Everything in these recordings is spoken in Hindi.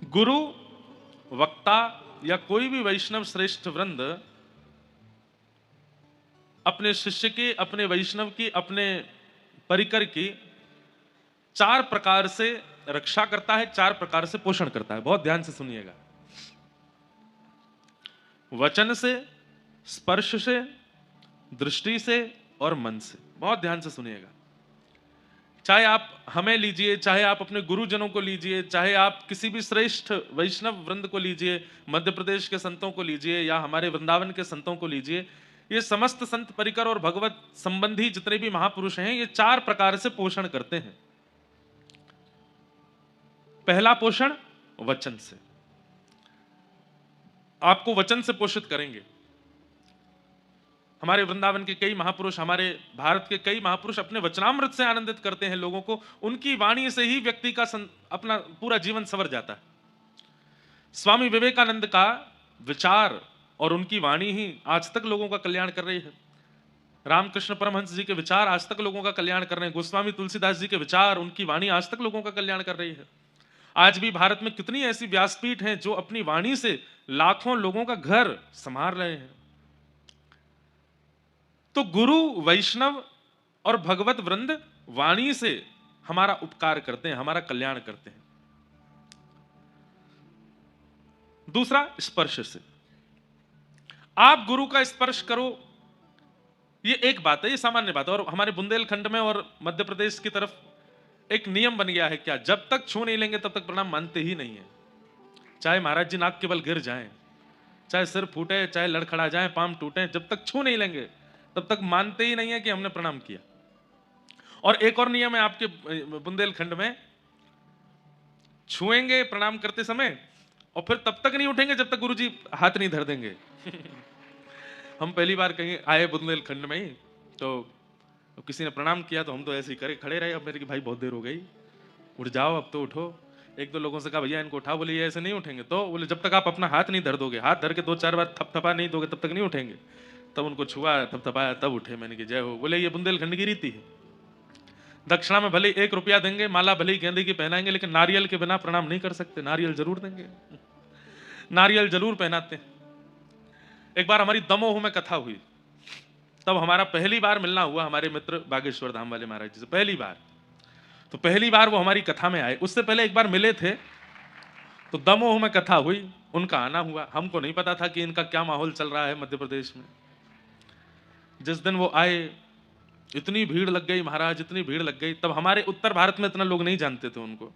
गुरु, वक्ता या कोई भी वैष्णव श्रेष्ठ वृंद अपने शिष्य की, अपने वैष्णव की, अपने परिकर की चार प्रकार से रक्षा करता है, चार प्रकार से पोषण करता है। बहुत ध्यान से सुनिएगा। वचन से, स्पर्श से, दृष्टि से और मन से। बहुत ध्यान से सुनिएगा। चाहे आप हमें लीजिए, चाहे आप अपने गुरुजनों को लीजिए, चाहे आप किसी भी श्रेष्ठ वैष्णव वृंद को लीजिए, मध्य प्रदेश के संतों को लीजिए या हमारे वृंदावन के संतों को लीजिए, ये समस्त संत परिकर और भगवत संबंधी जितने भी महापुरुष हैं, ये चार प्रकार से पोषण करते हैं। पहला पोषण वचन से, आपको वचन से पोषित करेंगे। हमारे वृंदावन के कई महापुरुष, हमारे भारत के कई महापुरुष अपने वचनामृत से आनंदित करते हैं लोगों को। उनकी वाणी से ही व्यक्ति का अपना पूरा जीवन संवर जाता है। स्वामी विवेकानंद का विचार और उनकी वाणी ही आज तक लोगों का कल्याण कर रही है। रामकृष्ण परमहंस जी के विचार आज तक लोगों का कल्याण कर रहे हैं। गोस्वामी तुलसीदास जी के विचार, उनकी वाणी आज तक लोगों का कल्याण कर रही है। आज भी भारत में कितनी ऐसी व्यासपीठ हैं जो अपनी वाणी से लाखों लोगों का घर संभाल रहे हैं। तो गुरु, वैष्णव और भगवत वृंद वाणी से हमारा उपकार करते हैं, हमारा कल्याण करते हैं। दूसरा, स्पर्श से। आप गुरु का स्पर्श करो, ये एक बात है, ये सामान्य बात है। और हमारे बुंदेलखंड में और मध्य प्रदेश की तरफ एक नियम बन गया है, क्या, जब तक छू नहीं लेंगे तब तक प्रणाम मानते ही नहीं है। चाहे महाराज जी नाक के बल गिर जाएं, चाहे सिर फूटे, चाहे लड़खड़ा जाए, पांव टूटे, जब तक छू नहीं लेंगे तब तक मानते ही नहीं है कि हमने प्रणाम किया। और एक और नियम है आपके बुंदेलखंड में, छुएंगे प्रणाम करते समय और फिर तब तक नहीं उठेंगे जब तक गुरुजी हाथ नहीं धर देंगे। हम पहली बार कहीं आए बुंदेलखंड में ही, तो किसी ने प्रणाम किया तो हम तो ऐसे ही करे खड़े रहे। अब मेरे की भाई बहुत देर हो गई, उठ जाओ, अब तो उठो। एक दो लोगों से कहा भैया इनको उठाओ, बोले ये ऐसे नहीं उठेंगे। तो बोले जब तक आप अपना हाथ नहीं धर दोगे, हाथ धर के दो चार बार थपथपा नहीं दोगे तब तक नहीं उठेंगे। तब उनको छुआ, थपथपाया, तब उठे। मैंने कहा जय हो। बोले ये बुंदेलखंड की रीति है, दक्षिणा में भले 1 रुपया देंगे, माला भले ही गेंदे की पहनाएंगे, लेकिन नारियल के बिना प्रणाम नहीं कर सकते। नारियल जरूर देंगे, नारियल जरूर पहनाते हैं। एक बार हमारी दमोह में कथा हुई, तब हमारा पहली बार मिलना हुआ हमारे मित्र बागेश्वर धाम वाले महाराज जी से, पहली बार। तो पहली बार वो हमारी कथा में आए। उससे पहले एक बार मिले थे, तो दमोह में कथा हुई, उनका आना हुआ। हमको नहीं पता था कि इनका क्या माहौल चल रहा है मध्य प्रदेश में। जिस दिन वो आए इतनी भीड़ लग गई महाराज, इतनी भीड़ लग गई। तब हमारे उत्तर भारत में इतना लोग नहीं जानते थे उनको,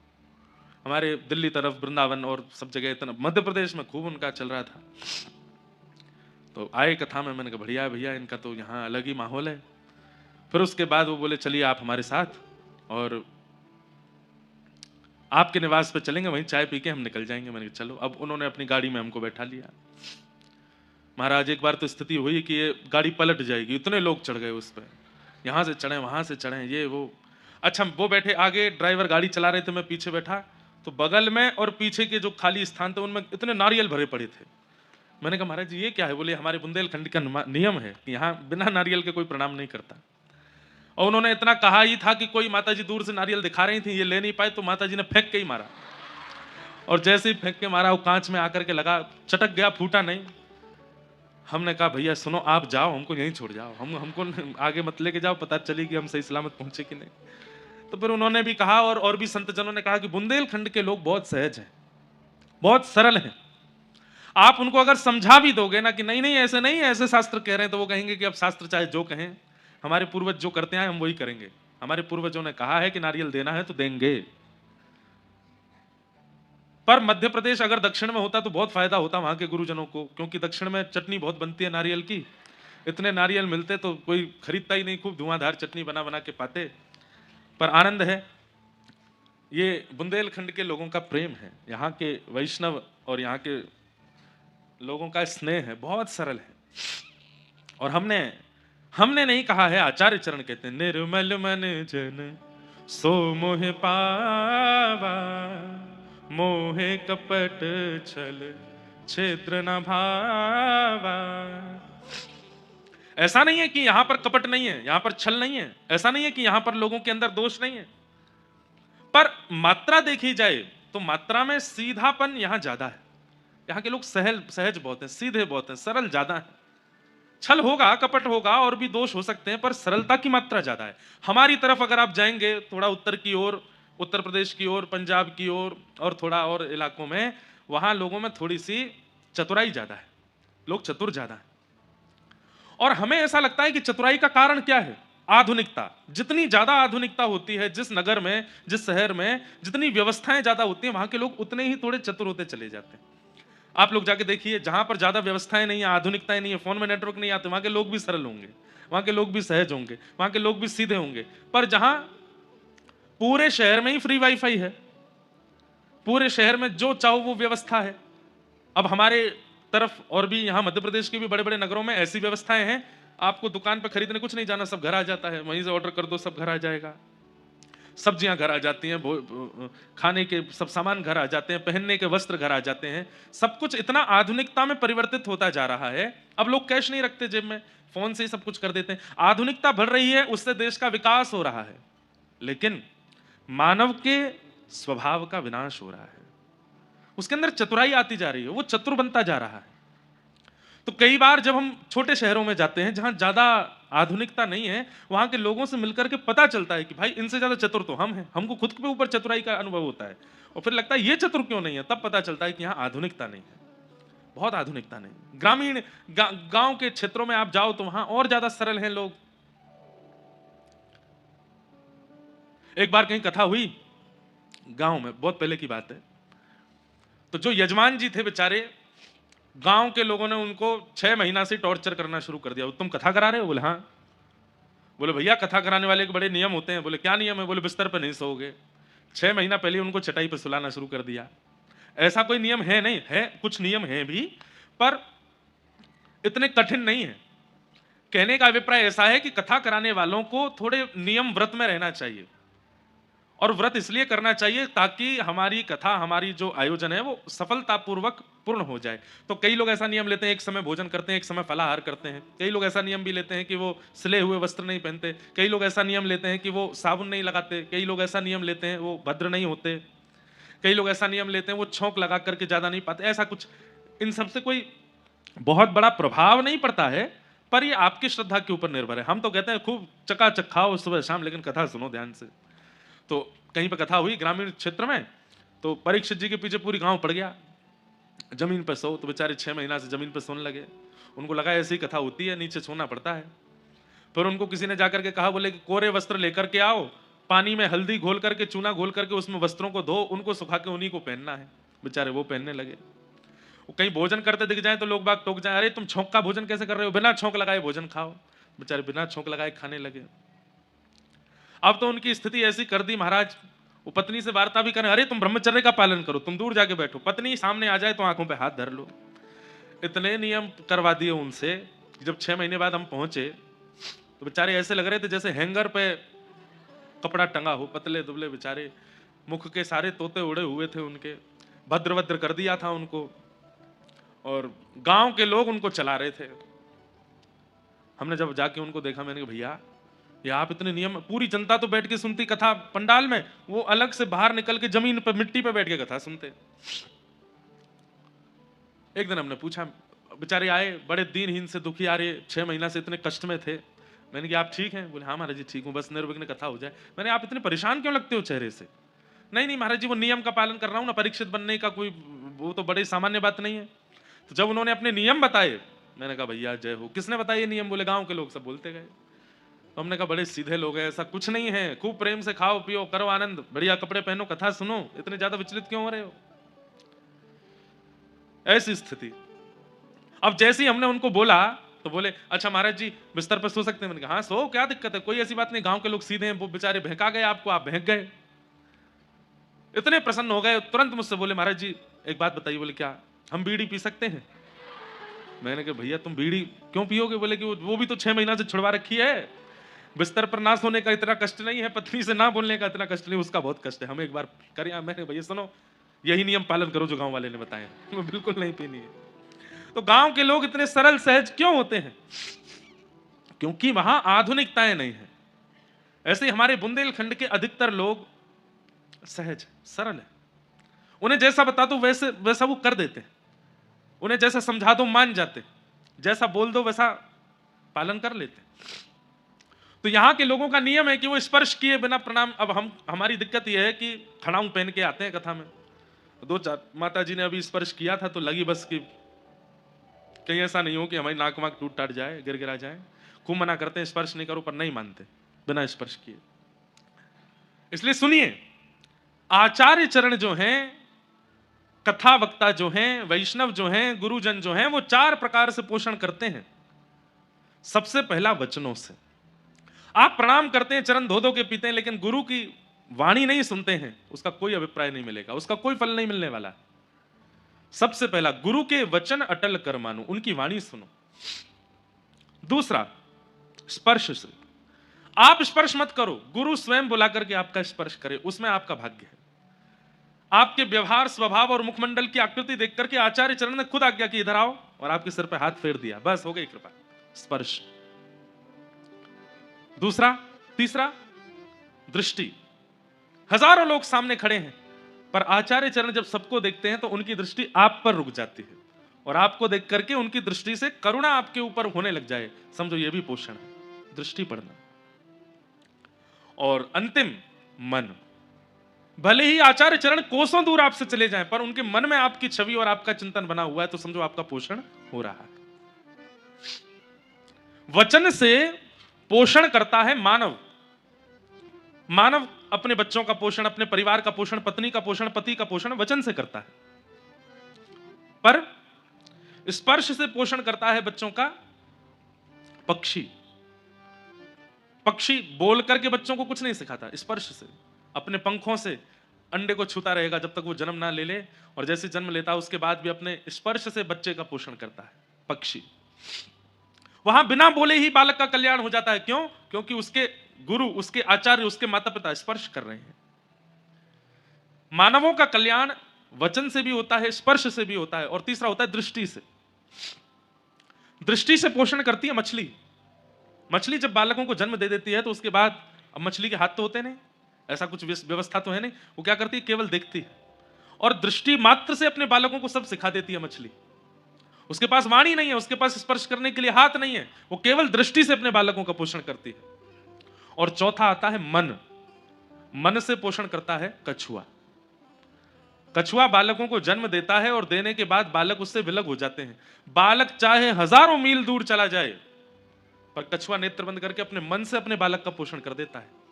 हमारे दिल्ली तरफ, वृंदावन और सब जगह इतना, मध्य प्रदेश में खूब उनका चल रहा था। तो आए कथा में, मैंने कहा बढ़िया है भैया, इनका तो यहाँ अलग ही माहौल है। फिर उसके बाद वो बोले चलिए आप हमारे साथ और आपके निवास पे चलेंगे, वहीं चाय पी के हम निकल जाएंगे। मैंने कहा चलो। अब उन्होंने अपनी गाड़ी में हमको बैठा लिया। महाराज एक बार तो स्थिति हुई कि ये गाड़ी पलट जाएगी, इतने लोग चढ़ गए उस पर, यहाँ से चढ़े वहाँ से चढ़े, ये वो। अच्छा वो बैठे आगे, ड्राइवर गाड़ी चला रहे थे, मैं पीछे बैठा। तो बगल में और पीछे के जो खाली स्थान थे उनमें इतने नारियल भरे पड़े थे। मैंने कहा महाराज जी ये क्या है? बोले हमारे बुंदेलखंड का नियम है कि यहाँ बिना नारियल के कोई प्रणाम नहीं करता। और उन्होंने इतना कहा ही था कि कोई माताजी दूर से नारियल दिखा रही थी, ये ले नहीं पाए, तो माताजी ने फेंक के ही मारा। और जैसे ही फेंक के मारा, वो कांच में आकर के लगा, चटक गया, फूटा नहीं। हमने कहा भैया सुनो, आप जाओ, हमको यहीं छोड़ जाओ, हमको आगे मत लेके जाओ, पता चली कि हम सही सलामत पहुंचे कि नहीं। तो फिर उन्होंने भी कहा और भी संत जनों ने कहा कि बुंदेलखंड के लोग बहुत सहज हैं, बहुत सरल हैं। आप उनको अगर समझा भी दोगे ना कि नहीं नहीं ऐसे नहीं है, ऐसे शास्त्र कह रहे हैं, तो वो कहेंगे कि अब शास्त्र चाहे जो कहें, हमारे पूर्वज जो करते हैं हम वही करेंगे। हमारे पूर्वजों ने कहा है कि नारियल देना है तो देंगे। पर मध्य प्रदेश अगर दक्षिण में होता तो बहुत फायदा होता वहां के गुरुजनों को, क्योंकि दक्षिण में चटनी बहुत बनती है नारियल की। इतने नारियल मिलते तो कोई खरीदता ही नहीं, खूब धुआंधार चटनी बना बना के पाते। पर आनंद है, ये बुंदेलखंड के लोगों का प्रेम है, यहाँ के वैष्णव और यहाँ के लोगों का स्नेह है, बहुत सरल है। और हमने नहीं कहा है, आचार्य चरण कहते हैं, निर्मल मन जन सो मोह पावा, मोहे कपट छल क्षेत्र न भावा। ऐसा नहीं है कि यहां पर कपट नहीं है, यहां पर छल नहीं है, ऐसा नहीं है कि यहां पर लोगों के अंदर दोष नहीं है। पर मात्रा देखी जाए तो मात्रा में सीधापन यहाँ ज्यादा है। यहाँ के लोग सहज बहुत हैं, सीधे बहुत हैं, सरल ज्यादा है। छल होगा, कपट होगा और भी दोष हो सकते हैं, पर सरलता की मात्रा ज्यादा है। हमारी तरफ अगर आप जाएंगे थोड़ा उत्तर की ओर, उत्तर प्रदेश की ओर, पंजाब की ओर और थोड़ा और इलाकों में, वहां लोगों में थोड़ी सी चतुराई ज्यादा है, लोग चतुर ज्यादा है। और हमें ऐसा लगता है कि चतुराई का कारण क्या है? आधुनिकता। जितनी ज्यादा आधुनिकता होती है जिस नगर में, जिस शहर में, जितनी व्यवस्थाएं ज्यादा होती हैं, वहां के लोग उतने ही थोड़े चतुर होते चले जाते हैं। आप लोग जाके देखिए, जहां पर ज्यादा व्यवस्थाएं नहीं है, आधुनिकताएं नहीं है, फोन में नेटवर्क नहीं आते, वहां के लोग भी सरल होंगे, वहां के लोग भी सहज होंगे, वहां के लोग भी सीधे होंगे। पर जहां पूरे शहर में ही फ्री वाईफाई है, पूरे शहर में जो चाहो वो व्यवस्था है। अब हमारे तरफ और भी यहाँ मध्य प्रदेश के भी बड़े बड़े नगरों में ऐसी व्यवस्थाएं हैं, आपको दुकान पर खरीदने कुछ नहीं जाना, सब घर आ जाता है, वहीं से ऑर्डर कर दो, सब घर आ जाएगा। सब्जियां घर आ जाती हैं, खाने के सब सामान घर आ जाते हैं, पहनने के वस्त्र घर आ जाते हैं। सब कुछ इतना आधुनिकता में परिवर्तित होता जा रहा है। अब लोग कैश नहीं रखते जेब में, फोन से ही सब कुछ कर देते हैं। आधुनिकता बढ़ रही है, उससे देश का विकास हो रहा है, लेकिन मानव के स्वभाव का विनाश हो रहा है। उसके अंदर चतुराई आती जा रही है, वो चतुर बनता जा रहा है। तो कई बार जब हम छोटे शहरों में जाते हैं जहां ज्यादा आधुनिकता नहीं है, वहां के लोगों से मिलकर के पता चलता है कि भाई इनसे ज्यादा चतुर तो हम हैं, हमको खुद के ऊपर चतुराई का अनुभव होता है। और फिर लगता है ये चतुर क्यों नहीं है, तब पता चलता है कि यहाँ आधुनिकता नहीं है, बहुत आधुनिकता नहीं। ग्रामीण गांव के क्षेत्रों में आप जाओ तो वहां और ज्यादा सरल हैं लोग। एक बार कहीं कथा हुई गांव में, बहुत पहले की बात है। तो जो यजमान जी थे बेचारे, गांव के लोगों ने उनको 6 महीना से टॉर्चर करना शुरू कर दिया। तुम कथा करा रहे हो? बोले हाँ। बोले भैया कथा कराने वाले के बड़े नियम होते हैं। बोले क्या नियम है? बोले बिस्तर पर नहीं सोओगे। 6 महीना पहले उनको चटाई पर सुलाना शुरू कर दिया। ऐसा कोई नियम है नहीं, है कुछ नियम है भी, पर इतने कठिन नहीं है। कहने का अभिप्राय ऐसा है कि कथा कराने वालों को थोड़े नियम व्रत में रहना चाहिए, और व्रत इसलिए करना चाहिए ताकि हमारी कथा, हमारी जो आयोजन है वो सफलतापूर्वक पूर्ण हो जाए। तो कई लोग ऐसा नियम लेते हैं, एक समय भोजन करते हैं, एक समय फलाहार करते हैं। कई लोग ऐसा नियम भी लेते हैं कि वो सिले हुए वस्त्र नहीं पहनते। कई लोग ऐसा नियम लेते हैं कि वो साबुन नहीं लगाते। कई लोग ऐसा नियम लेते हैं वो भद्र नहीं होते। कई लोग ऐसा नियम लेते हैं वो छौंक लगा करके ज्यादा नहीं पाते। ऐसा कुछ, इन सबसे कोई बहुत बड़ा प्रभाव नहीं पड़ता है, पर ये आपकी श्रद्धा के ऊपर निर्भर है। हम तो कहते हैं खूब चकाचक खाओ सुबह शाम, लेकिन कथा सुनो ध्यान से। तो कहीं पर कथा हुई ग्रामीण क्षेत्र में, तो परीक्षित जी के पीछे पूरी गांव पड़ गया, जमीन पर सो। तो बेचारे 6 महीना से जमीन पर सोने लगे। उनको लगा ऐसी कथा होती है, नीचे सोना पड़ता है। फिर उनको किसी ने जाकर के कहा, बोले कि कोरे वस्त्र लेकर के आओ, पानी में हल्दी घोल करके, चूना घोल करके उसमें वस्त्रों को धो, उनको सुखा के उन्हीं को पहनना है। बेचारे वो पहनने लगे। वो कहीं भोजन करते दिख जाए तो लोग बाग टोक जाए, अरे तुम छौंक का भोजन कैसे कर रहे हो, बिना छौंक लगाए भोजन खाओ। बेचारे बिना छौंक लगाए खाने लगे। अब तो उनकी स्थिति ऐसी कर दी महाराज, वो पत्नी से वार्ता भी करें, अरे तुम ब्रह्मचर्य का पालन करो, तुम दूर जाके बैठो, पत्नी सामने आ जाए तो आंखों पे हाथ धर लो। इतने नियम करवा दिए उनसे। जब 6 महीने बाद हम पहुंचे तो बेचारे ऐसे लग रहे थे जैसे हैंगर पे कपड़ा टंगा हो, पतले दुबले बेचारे, मुख के सारे तोते उड़े हुए थे उनके, भद्र कर दिया था उनको, और गांव के लोग उनको चला रहे थे। हमने जब जाके उनको देखा, मैंने कहा भैया ये आप इतने नियम, पूरी जनता तो बैठ के सुनती कथा पंडाल में, वो अलग से बाहर निकल के जमीन पर मिट्टी पे बैठ के कथा सुनते। एक दिन हमने पूछा, बेचारे आए बड़े दीनहीन से, दुखी आ रहे, 6 महीना से इतने कष्ट में थे। मैंने कहा आप ठीक हैं? बोले हाँ महाराज जी ठीक हूँ, बस निर्विघ्न कथा हो जाए। मैंने आप इतने परेशान क्यों लगते हो चेहरे से? नहीं महाराज जी वो नियम का पालन कर रहा हूँ ना, परीक्षित बनने का कोई वो तो बड़ी सामान्य बात नहीं है। तो जब उन्होंने अपने नियम बताए, मैंने कहा भैया जय हो। किसने बताया ये नियम? बोले गांव के लोग सब बोलते गए। तो हमने कहा बड़े सीधे लोग हैं, ऐसा कुछ नहीं है, खूब प्रेम से खाओ पियो, करो आनंद, बढ़िया कपड़े पहनो, कथा सुनो, इतने ज्यादा विचलित क्यों हो रहे हो? ऐसी स्थिति। अब जैसे ही हमने उनको बोला तो बोले अच्छा महाराज जी बिस्तर पर सो सकते हैं। मैंने कहा हाँ सो, क्या दिक्कत है, कोई ऐसी बात नहीं, गांव के लोग सीधे हैं। वो बेचारे बहका गए आपको, आप बहक गए। इतने प्रसन्न हो गए, तुरंत मुझसे बोले महाराज जी एक बात बताइए। बोले क्या? हम बीड़ी पी सकते हैं? मैंने कहा भैया तुम बीड़ी क्यों पियोगे? बोले कि वो भी तो 6 महीना से छुड़वा रखी है। बिस्तर पर ना सोने का इतना कष्ट नहीं है, पत्नी से ना बोलने का इतना कष्ट नहीं, उसका बहुत कष्ट है, हम एक बार करें। मैंने भैया सुनो, यही नियम पालन करो जो गांव वाले ने बताए, बिल्कुल नहीं पीनी है। तो गांव के लोग इतने सरल सहज क्यों होते हैं? क्योंकि वहां आधुनिकताएं नहीं है। ऐसे हमारे बुंदेलखंड के अधिकतर लोग सहज सरल है, उन्हें जैसा बता दो वैसे वैसा वो कर देते हैं, उन्हें जैसा समझा दो मान जाते, जैसा बोल दो वैसा पालन कर लेते। तो यहां के लोगों का नियम है कि वो स्पर्श किए बिना प्रणाम। अब हमारी दिक्कत यह है कि खड़ाऊं पहन के आते हैं कथा में, दो चार माता जी ने अभी स्पर्श किया था तो लगी बस कि कहीं ऐसा नहीं हो कि हमारी नाक वाक टूट टाट जाए, गिर गिरा जाए। खूब मना करते हैं स्पर्श नहीं करो, पर नहीं मानते बिना स्पर्श किए। इसलिए सुनिए, आचार्य चरण जो हैं, कथा वक्ता जो हैं, वैष्णव जो हैं, गुरुजन जो हैं, वो 4 प्रकार से पोषण करते हैं। सबसे पहला वचनों से। आप प्रणाम करते हैं, चरण धो धो के पीते हैं, लेकिन गुरु की वाणी नहीं सुनते हैं, उसका कोई अभिप्राय नहीं मिलेगा, उसका कोई फल नहीं मिलने वाला। सबसे पहला, गुरु के वचन अटल कर मानो, उनकी वाणी सुनो। दूसरा, स्पर्श से। आप स्पर्श मत करो, गुरु स्वयं बुला करके आपका स्पर्श करे, उसमें आपका भाग्य है। आपके व्यवहार, स्वभाव और मुखमंडल की आकृति देख करके आचार्य चरण ने खुद आज्ञा की इधर आओ, और आपके सिर पे हाथ फेर दिया, बस हो गई कृपा, स्पर्श। दूसरा, तीसरा, दृष्टि। हजारों लोग सामने खड़े हैं, पर आचार्य चरण जब सबको देखते हैं तो उनकी दृष्टि आप पर रुक जाती है, और आपको देख करके उनकी दृष्टि से करुणा आपके ऊपर होने लग जाए, समझो यह भी पोषण है, दृष्टि पड़ना। और अंतिम, मन। भले ही आचार्य चरण कोसों दूर आपसे चले जाएं, पर उनके मन में आपकी छवि और आपका चिंतन बना हुआ है, तो समझो आपका पोषण हो रहा है। वचन से पोषण करता है मानव। मानव अपने बच्चों का पोषण, अपने परिवार का पोषण, पत्नी का पोषण, पति का पोषण वचन से करता है। पर स्पर्श से पोषण करता है बच्चों का पक्षी। पक्षी बोल करके बच्चों को कुछ नहीं सिखाता, स्पर्श से, अपने पंखों से अंडे को छूता रहेगा जब तक वो जन्म ना ले ले, और जैसे जन्म लेता है उसके बाद भी अपने स्पर्श से बच्चे का पोषण करता है पक्षी। वहां बिना बोले ही बालक का कल्याण हो जाता है। क्यों? क्योंकि उसके गुरु, उसके आचार्य, उसके माता पिता स्पर्श कर रहे हैं। मानवों का कल्याण वचन से भी होता है, स्पर्श से भी होता है, और तीसरा होता है दृष्टि से। दृष्टि से पोषण करती है मछली। मछली जब बालकों को जन्म दे देती है तो उसके बाद, अब मछली के हाथ तो होते नहीं, ऐसा कुछ व्यवस्था तो है नहीं, वो क्या करती है, केवल देखती है, और दृष्टि मात्र से अपने बालकों को सब सिखा देती है मछली। उसके पास वाणी नहीं है, उसके पास स्पर्श करने के लिए हाथ नहीं है, वो केवल दृष्टि से अपने बालकों का पोषण करती है। और चौथा आता है मन। मन से पोषण करता है कछुआ। कछुआ बालकों को जन्म देता है, और देने के बाद बालक उससे विलग हो जाते हैं। बालक चाहे हजारों मील दूर चला जाए, पर कछुआ नेत्र बंद करके अपने मन से अपने बालक का पोषण कर देता है।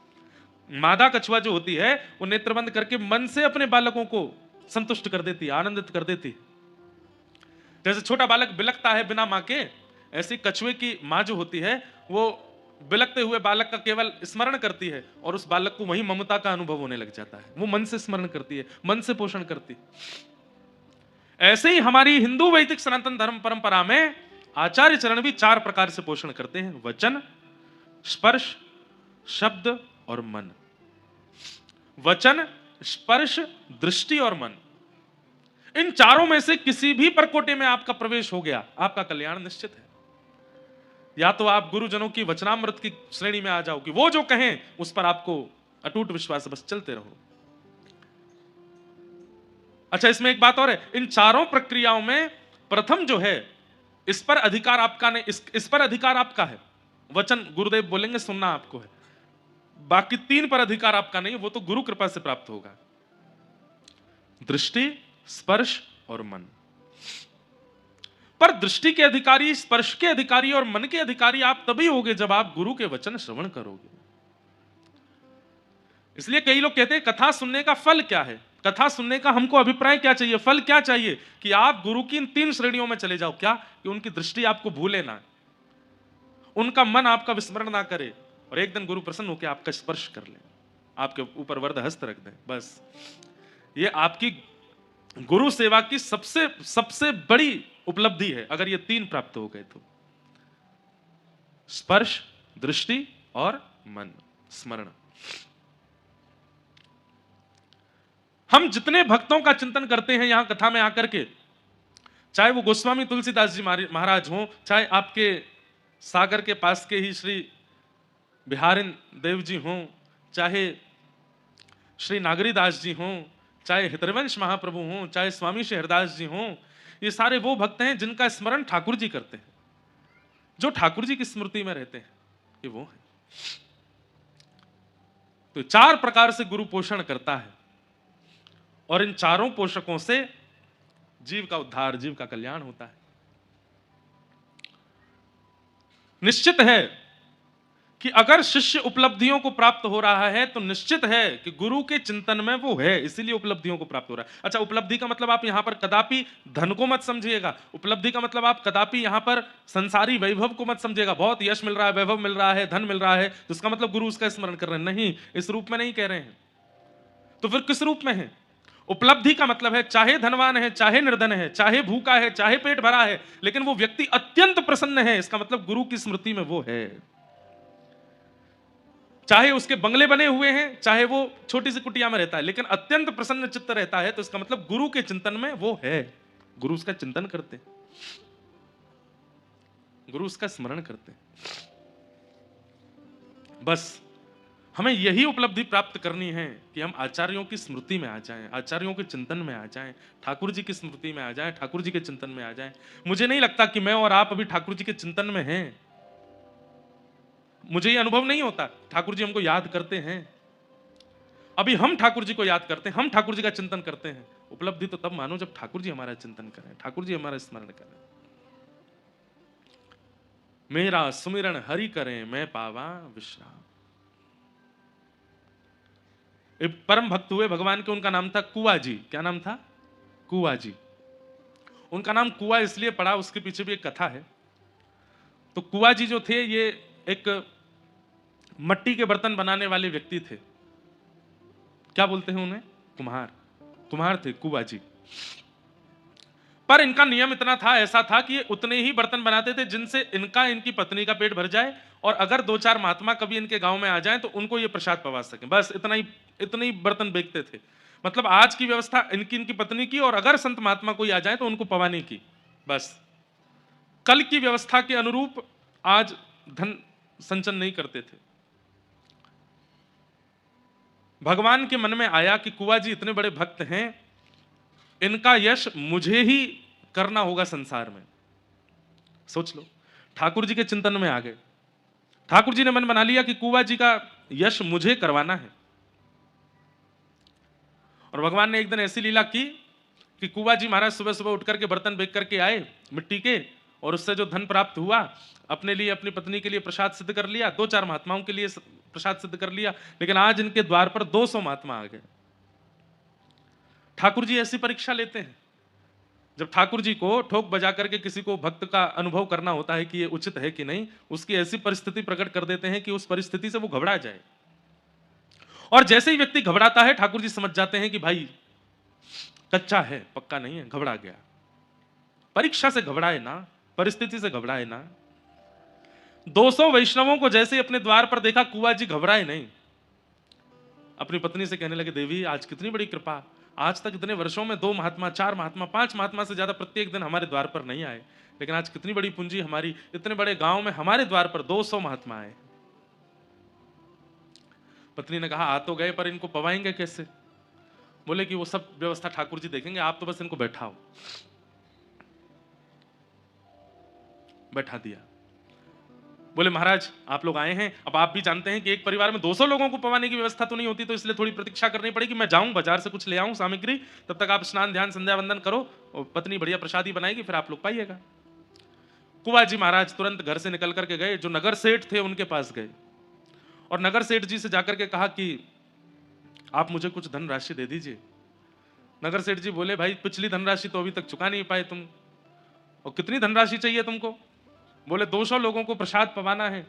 मादा कछुआ जो होती है वो नेत्र बंद करके मन से अपने बालकों को संतुष्ट कर देती है, आनंदित कर देती है। जैसे छोटा बालक बिलकता है बिना मां के, ऐसी कछुए की मां जो होती है वो बिलकते हुए बालक का केवल स्मरण करती है, और उस बालक को वही ममता का अनुभव होने लग जाता है। वो मन से स्मरण करती है, मन से पोषण करती है। ऐसे ही हमारी हिंदू वैदिक सनातन धर्म परंपरा में आचार्य चरण भी 4 प्रकार से पोषण करते हैं: वचन, स्पर्श, शब्द और मन। वचन, स्पर्श, दृष्टि और मन। इन चारों में से किसी भी परकोटे में आपका प्रवेश हो गया, आपका कल्याण निश्चित है। या तो आप गुरुजनों की वचनामृत की श्रेणी में आ जाओ कि वो जो कहें उस पर आपको अटूट विश्वास, बस चलते रहो। अच्छा, इसमें एक बात और है, इन चारों प्रक्रियाओं में प्रथम जो है, इस पर अधिकार आपका नहीं, इस पर अधिकार आपका है। वचन गुरुदेव बोलेंगे, सुनना आपको है। बाकी 3 पर अधिकार आपका नहीं, वो तो गुरु कृपा से प्राप्त होगा: दृष्टि, स्पर्श और मन। पर दृष्टि के अधिकारी, स्पर्श के अधिकारी और मन के अधिकारी आप तभी होगे जब आप गुरु के वचन श्रवण करोगे। इसलिए कई लोग कहते हैं कथा सुनने का फल क्या है, कथा सुनने का हमको अभिप्राय क्या चाहिए, फल क्या चाहिए? कि आप गुरु की इन 3 श्रेणियों में चले जाओ। क्या? कि उनकी दृष्टि आपको भूले ना, उनका मन आपका विस्मरण ना करे, और एक दिन गुरु प्रसन्न होकर आपका स्पर्श कर ले, आपके ऊपर वरद हस्त रख दे। बस ये आपकी गुरु सेवा की सबसे बड़ी उपलब्धि है, अगर ये 3 प्राप्त हो गए तो: स्पर्श, दृष्टि और मन, स्मरण। हम जितने भक्तों का चिंतन करते हैं यहां कथा में आकर के, चाहे वो गोस्वामी तुलसीदास जी महाराज हों, चाहे आपके सागर के पास के ही श्री बिहारिन देव जी हों, चाहे श्री नागरीदास जी हों, चाहे हितरवंश महाप्रभु हों, चाहे स्वामी श्री हरदास जी हों, ये सारे वो भक्त हैं जिनका स्मरण ठाकुर जी करते हैं, जो ठाकुर जी की स्मृति में रहते हैं, ये वो है। तो 4 प्रकार से गुरु पोषण करता है और इन चारों पोषकों से जीव का उद्धार, जीव का कल्याण होता है। निश्चित है कि अगर शिष्य उपलब्धियों को प्राप्त हो रहा है तो निश्चित है कि गुरु के चिंतन में वो है, इसीलिए उपलब्धियों को प्राप्त हो रहा है। अच्छा, उपलब्धि का मतलब आप यहां पर कदापि धन को मत समझिएगा, उपलब्धि का मतलब आप कदापि यहां पर संसारी वैभव को मत समझिएगा। बहुत यश मिल रहा है, वैभव मिल रहा है, धन मिल रहा है तो इसका मतलब गुरु उसका स्मरण कर रहे हैं, नहीं, इस रूप में नहीं कह रहे हैं। तो फिर किस रूप में है? उपलब्धि का मतलब है चाहे धनवान है, चाहे निर्धन है, चाहे भूखा है, चाहे पेट भरा है, लेकिन वो व्यक्ति अत्यंत प्रसन्न है, इसका मतलब गुरु की स्मृति में वो है। चाहे उसके बंगले बने हुए हैं, चाहे वो छोटी सी कुटिया में रहता है, लेकिन अत्यंत प्रसन्न चित्त रहता है, तो इसका मतलब गुरु के चिंतन में वो है। गुरु उसका चिंतन करते हैं, गुरु उसका स्मरण करते हैं। बस हमें यही उपलब्धि प्राप्त करनी है कि हम आचार्यों की स्मृति में आ जाएं, आचार्यों के चिंतन में आ जाएं, ठाकुर जी की स्मृति में आ जाएं, ठाकुर जी के चिंतन में आ जाएं। मुझे नहीं लगता कि मैं और आप अभी ठाकुर जी के चिंतन में हैं। मुझे ये अनुभव नहीं होता। ठाकुर जी हमको याद करते हैं, अभी हम ठाकुर जी को याद करते हैं, हम ठाकुर जी का चिंतन करते हैं। उपलब्धि तो तब मानो जब ठाकुर जी हमारा चिंतन करें, ठाकुर जी हमारा स्मरण करें। मेरा सुमिरन हरि करें, मैं पावा विश्राम। एक परम भक्त हुए भगवान के, उनका नाम था कुआ जी। क्या नाम था? कुआ जी। उनका नाम कुआ इसलिए पड़ा, उसके पीछे भी एक कथा है। तो कुआ जी जो थे, ये एक मट्टी के बर्तन बनाने वाले व्यक्ति थे। क्या बोलते हैं उन्हें? कुम्हार। कुम्हार थे कुआ जी। पर इनका नियम इतना था, ऐसा था कि ये उतने ही बर्तन बनाते थे जिनसे इनका, इनकी पत्नी का पेट भर जाए, और अगर 2-4 महात्मा कभी इनके गांव में आ जाएं तो उनको ये प्रसाद पवा सकें। बस इतने ही बर्तन बेचते थे। मतलब आज की व्यवस्था इनकी, इनकी पत्नी की, और अगर संत महात्मा कोई आ जाए तो उनको पवाने की। बस कल की व्यवस्था के अनुरूप आज धन संचन नहीं करते थे। भगवान के मन में आया कि कुआ जी इतने बड़े भक्त हैं, इनका यश मुझे ही करना होगा संसार में। सोच लो, ठाकुर जी के चिंतन में आ गए। ठाकुर जी ने मन बना लिया कि कुआ जी का यश मुझे करवाना है। और भगवान ने एक दिन ऐसी लीला की कि कुआ जी महाराज सुबह सुबह उठ करके बर्तन बेच करके आए मिट्टी के, और उससे जो धन प्राप्त हुआ, अपने लिए, अपनी पत्नी के लिए प्रसाद सिद्ध कर लिया, 2-4 महात्माओं के लिए प्रसाद सिद्ध कर लिया। लेकिन आज इनके द्वार पर 200 महात्मा आ गए। ठाकुर जी ऐसी परीक्षा लेते हैं। जब ठाकुर जी को ठोक बजा करके किसी को भक्त का अनुभव करना होता है कि ये उचित है कि नहीं, उसकी ऐसी परिस्थिति प्रकट कर देते हैं कि उस परिस्थिति से वो घबरा जाए। और जैसे ही व्यक्ति घबराता है, ठाकुर जी समझ जाते हैं कि भाई कच्चा है, पक्का नहीं है, घबरा गया। परीक्षा से घबराए ना, परिस्थिति से घबराए ना। 200 वैष्णवों को जैसे अपने द्वार पर देखा, कुआ जी घबराए नहीं। अपनी पत्नी से कहने लगे, देवी आज कितनी बड़ी कृपा, आज तक इतने वर्षों में 2 महात्मा, 4 महात्मा, 5 महात्मा से ज्यादा प्रत्येक दिन हमारे द्वार पर नहीं आए, लेकिन आज कितनी बड़ी पूंजी हमारी, इतने बड़े गांव में हमारे द्वार पर 200 महात्मा आए। पत्नी ने कहा, आ तो गए, पर इनको पवाएंगे कैसे? बोले कि वो सब व्यवस्था ठाकुर जी देखेंगे, आप तो बस इनको बैठाओ। बैठा दिया। बोले महाराज आप लोग आए हैं, अब आप भी जानते हैं कि एक परिवार में 200 लोगों को पवाने की व्यवस्था तो नहीं होती, तो इसलिए थोड़ी प्रतीक्षा करनी पड़ेगी। मैं जाऊं बाजार से कुछ ले आऊं सामग्री, तब तक आप स्नान ध्यान संध्या वंदन करो, और पत्नी बढ़िया प्रसादी बनाएगी, फिर आप लोग पाइएगा। कुआ जी महाराज तुरंत घर से निकल करके गए, जो नगर सेठ थे उनके पास गए, और नगर सेठ जी से जाकर के कहा कि आप मुझे कुछ धनराशि दे दीजिए। नगर सेठ जी बोले, भाई पिछली धनराशि तो अभी तक चुका नहीं पाए तुम, और कितनी धनराशि चाहिए तुमको? बोले 200 लोगों को प्रसाद पवाना है,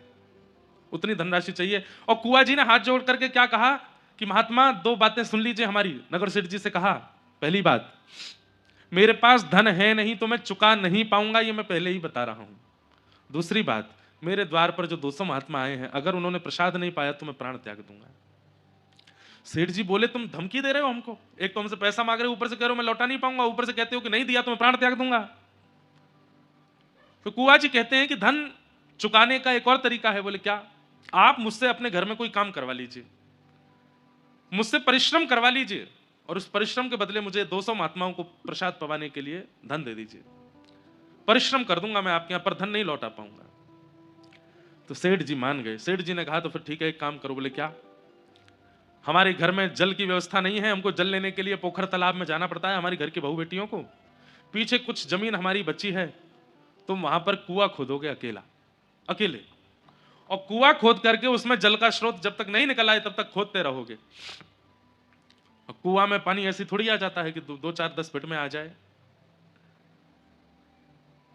उतनी धनराशि चाहिए। और कुआ जी ने हाथ जोड़ करके क्या कहा कि महात्मा 2 बातें सुन लीजिए हमारी। नगर सेठ जी से कहा, पहली बात, मेरे पास धन है नहीं तो मैं चुका नहीं पाऊंगा, ये मैं पहले ही बता रहा हूं। दूसरी बात, मेरे द्वार पर जो 200 महात्मा आए हैं, अगर उन्होंने प्रसाद नहीं पाया तो मैं प्राण त्याग दूंगा। सेठ जी बोले, तुम धमकी दे रहे हो हमको? एक तो हमसे पैसा मांग रहे हो, ऊपर से कह रहे हो मैं लौटा नहीं पाऊंगा, ऊपर से कहते हो कि नहीं दिया तो मैं प्राण त्याग दूंगा। तो कुआ जी कहते हैं कि धन चुकाने का एक और तरीका है। बोले क्या? आप मुझसे अपने घर में कोई काम करवा लीजिए, मुझसे परिश्रम करवा लीजिए, और उस परिश्रम के बदले मुझे 200 महात्माओं को प्रसाद पवाने के लिए धन दे दीजिए। परिश्रम कर दूंगा मैं आपके यहाँ, पर धन नहीं लौटा पाऊंगा। तो सेठ जी मान गए। सेठ जी ने कहा तो फिर ठीक है, एक काम करो। बोले क्या? हमारे घर में जल की व्यवस्था नहीं है, हमको जल लेने के लिए पोखर तालाब में जाना पड़ता है हमारी घर की बहू बेटियों को। पीछे कुछ जमीन हमारी बची है, तुम वहां पर कुआं खोदोगे अकेले, और कुआं खोद करके उसमें जल का स्रोत जब तक नहीं निकल आए तब तक खोदते रहोगे। और कुआं में पानी ऐसी थोड़ी आ जाता है कि 2-4-10 फीट में आ जाए।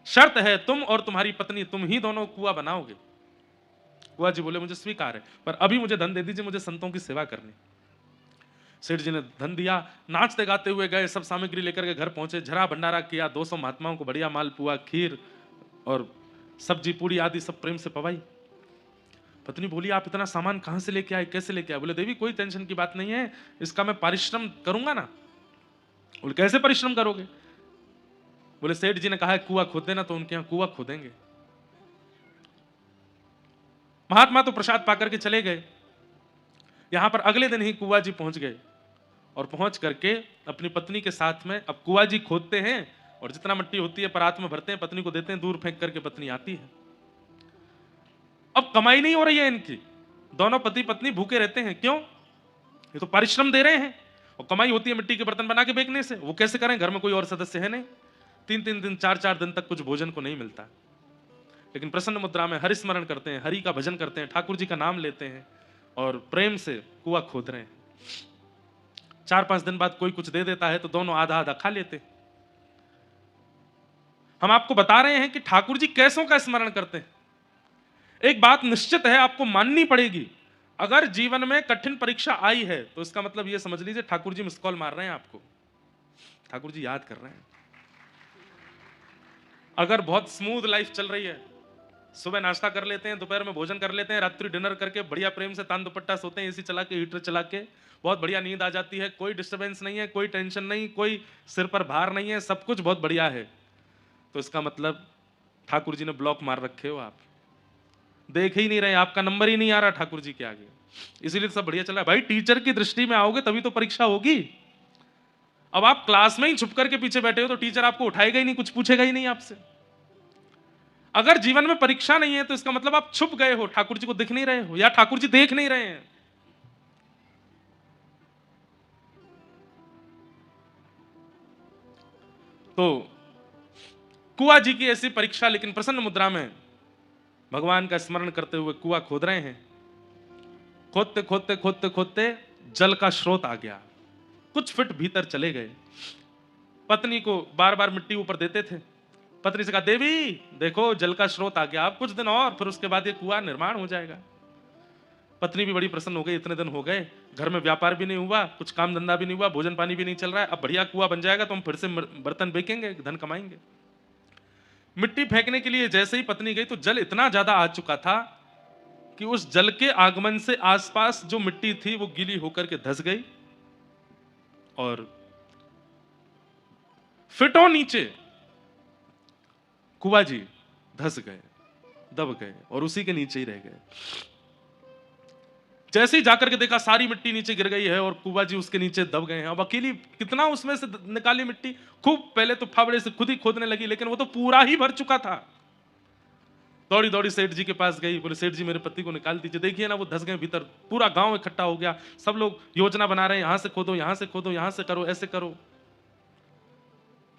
शर्त है तुम और तुम्हारी पत्नी, तुम ही दोनों कुआं बनाओगे। कुआं जी बोले मुझे स्वीकार है, पर अभी मुझे धन दे दीजिए, मुझे संतों की सेवा करनी। सेठ जी ने धन दिया। नाचते गाते हुए गए, सब सामग्री लेकर के घर पहुंचे, झरा भंडारा किया, 200 महात्माओं को बढ़िया मालपुआ, खीर और सब्जी पूरी आदि सब प्रेम से पवाई। पत्नी बोली आप इतना सामान कहां से लेके आए, कैसे लेके आए? बोले देवी कोई टेंशन की बात नहीं है, इसका मैं परिश्रम करूंगा ना। बोले कैसे परिश्रम करोगे? बोले सेठ जी ने कहा है कुआं खोद देना, तो उनके यहां कुआं खोदेंगे। महात्मा तो प्रसाद पाकर के चले गए। यहां पर अगले दिन ही कुआं जी पहुंच गए, और पहुंच करके अपनी पत्नी के साथ में अब कुआं जी खोदते हैं, और जितना मिट्टी होती है परात में भरते हैं, पत्नी को देते हैं, दूर फेंक करके पत्नी आती है। अब कमाई नहीं हो रही है इनकी, दोनों पति पत्नी भूखे रहते हैं। क्यों? ये तो परिश्रम दे रहे हैं, और कमाई होती है मिट्टी के बर्तन बना के बेचने से। वो कैसे करें? घर में कोई और सदस्य है नहीं, 3-3 दिन 4-4 दिन तक कुछ भोजन को नहीं मिलता। लेकिन प्रसन्न मुद्रा में हरि स्मरण करते हैं, हरि का भजन करते हैं, ठाकुर जी का नाम लेते हैं, और प्रेम से कुआं खोद रहे हैं। 4-5 दिन बाद कोई कुछ दे देता है तो दोनों आधा आधा खा लेते। हम आपको बता रहे हैं कि ठाकुर जी कैसों का स्मरण करते हैं। एक बात निश्चित है, आपको माननी पड़ेगी, अगर जीवन में कठिन परीक्षा आई है तो इसका मतलब यह समझ लीजिए ठाकुर जी मिस कॉल मार रहे हैं आपको, ठाकुर जी याद कर रहे हैं। अगर बहुत स्मूथ लाइफ चल रही है, सुबह नाश्ता कर लेते हैं, दोपहर में भोजन कर लेते हैं, रात्रि डिनर करके बढ़िया प्रेम से तान दुपट्टा सोते हैं, एसी चला के, हीटर चला के, बहुत बढ़िया नींद आ जाती है, कोई डिस्टर्बेंस नहीं है, कोई टेंशन नहीं, कोई सिर पर भार नहीं है, सब कुछ बहुत बढ़िया है, तो इसका मतलब ठाकुर जी ने ब्लॉक मार रखे हो, आप देख ही नहीं रहे, आपका नंबर ही नहीं आ रहा ठाकुर जी के आगे, इसीलिए सब बढ़िया चला है। भाई टीचर की दृष्टि में आओगे तभी तो परीक्षा होगी। अब आप क्लास में ही छुप करके पीछे बैठे हो तो टीचर आपको उठाएगा ही नहीं, कुछ पूछेगा ही नहीं आपसे। अगर जीवन में परीक्षा नहीं है तो इसका मतलब आप छुप गए हो, ठाकुर जी को दिख नहीं रहे हो, या ठाकुर जी देख नहीं रहे हैं। तो कुआं जी की ऐसी परीक्षा, लेकिन प्रसन्न मुद्रा में भगवान का स्मरण करते हुए कुआं खोद रहे हैं। खोदते खोदते खोदते खोदते जल का स्रोत आ गया, कुछ फीट भीतर चले गए। पत्नी को बार बार मिट्टी ऊपर देते थे। पत्नी से कहा देवी देखो जल का स्रोत आ गया, अब कुछ दिन और, फिर उसके बाद ये कुआं निर्माण हो जाएगा। पत्नी भी बड़ी प्रसन्न हो गई, इतने दिन हो गए, घर में व्यापार भी नहीं हुआ, कुछ काम धंधा भी नहीं हुआ, भोजन पानी भी नहीं चल रहा है, अब बढ़िया कुआं बन जाएगा तो हम फिर से बर्तन बेचेंगे, धन कमाएंगे। मिट्टी फेंकने के लिए जैसे ही पत्नी गई तो जल इतना ज्यादा आ चुका था कि उस जल के आगमन से आसपास जो मिट्टी थी वो गीली होकर के धंस गई, और फिटों नीचे कुआं जी धंस गए, दब गए, और उसी के नीचे ही रह गए। जैसे ही जाकर के देखा सारी मिट्टी नीचे गिर गई है और कुआं जी उसके नीचे दब गए हैं। अब अकेली कितना उसमें से निकाली मिट्टी, खूब पहले तो फावड़े से खुद ही खोदने लगी, लेकिन वो तो पूरा ही भर चुका था। दौड़ी दौड़ी सेठ जी के पास गई, बोले सेठ जी मेरे पति को निकाल दीजिए, देखिए ना वो धंस गए भीतर, पूरा गांव इकट्ठा हो गया, सब लोग योजना बना रहे हैं, यहां से खोदो, यहां से खोदो, यहां से करो, ऐसे करो।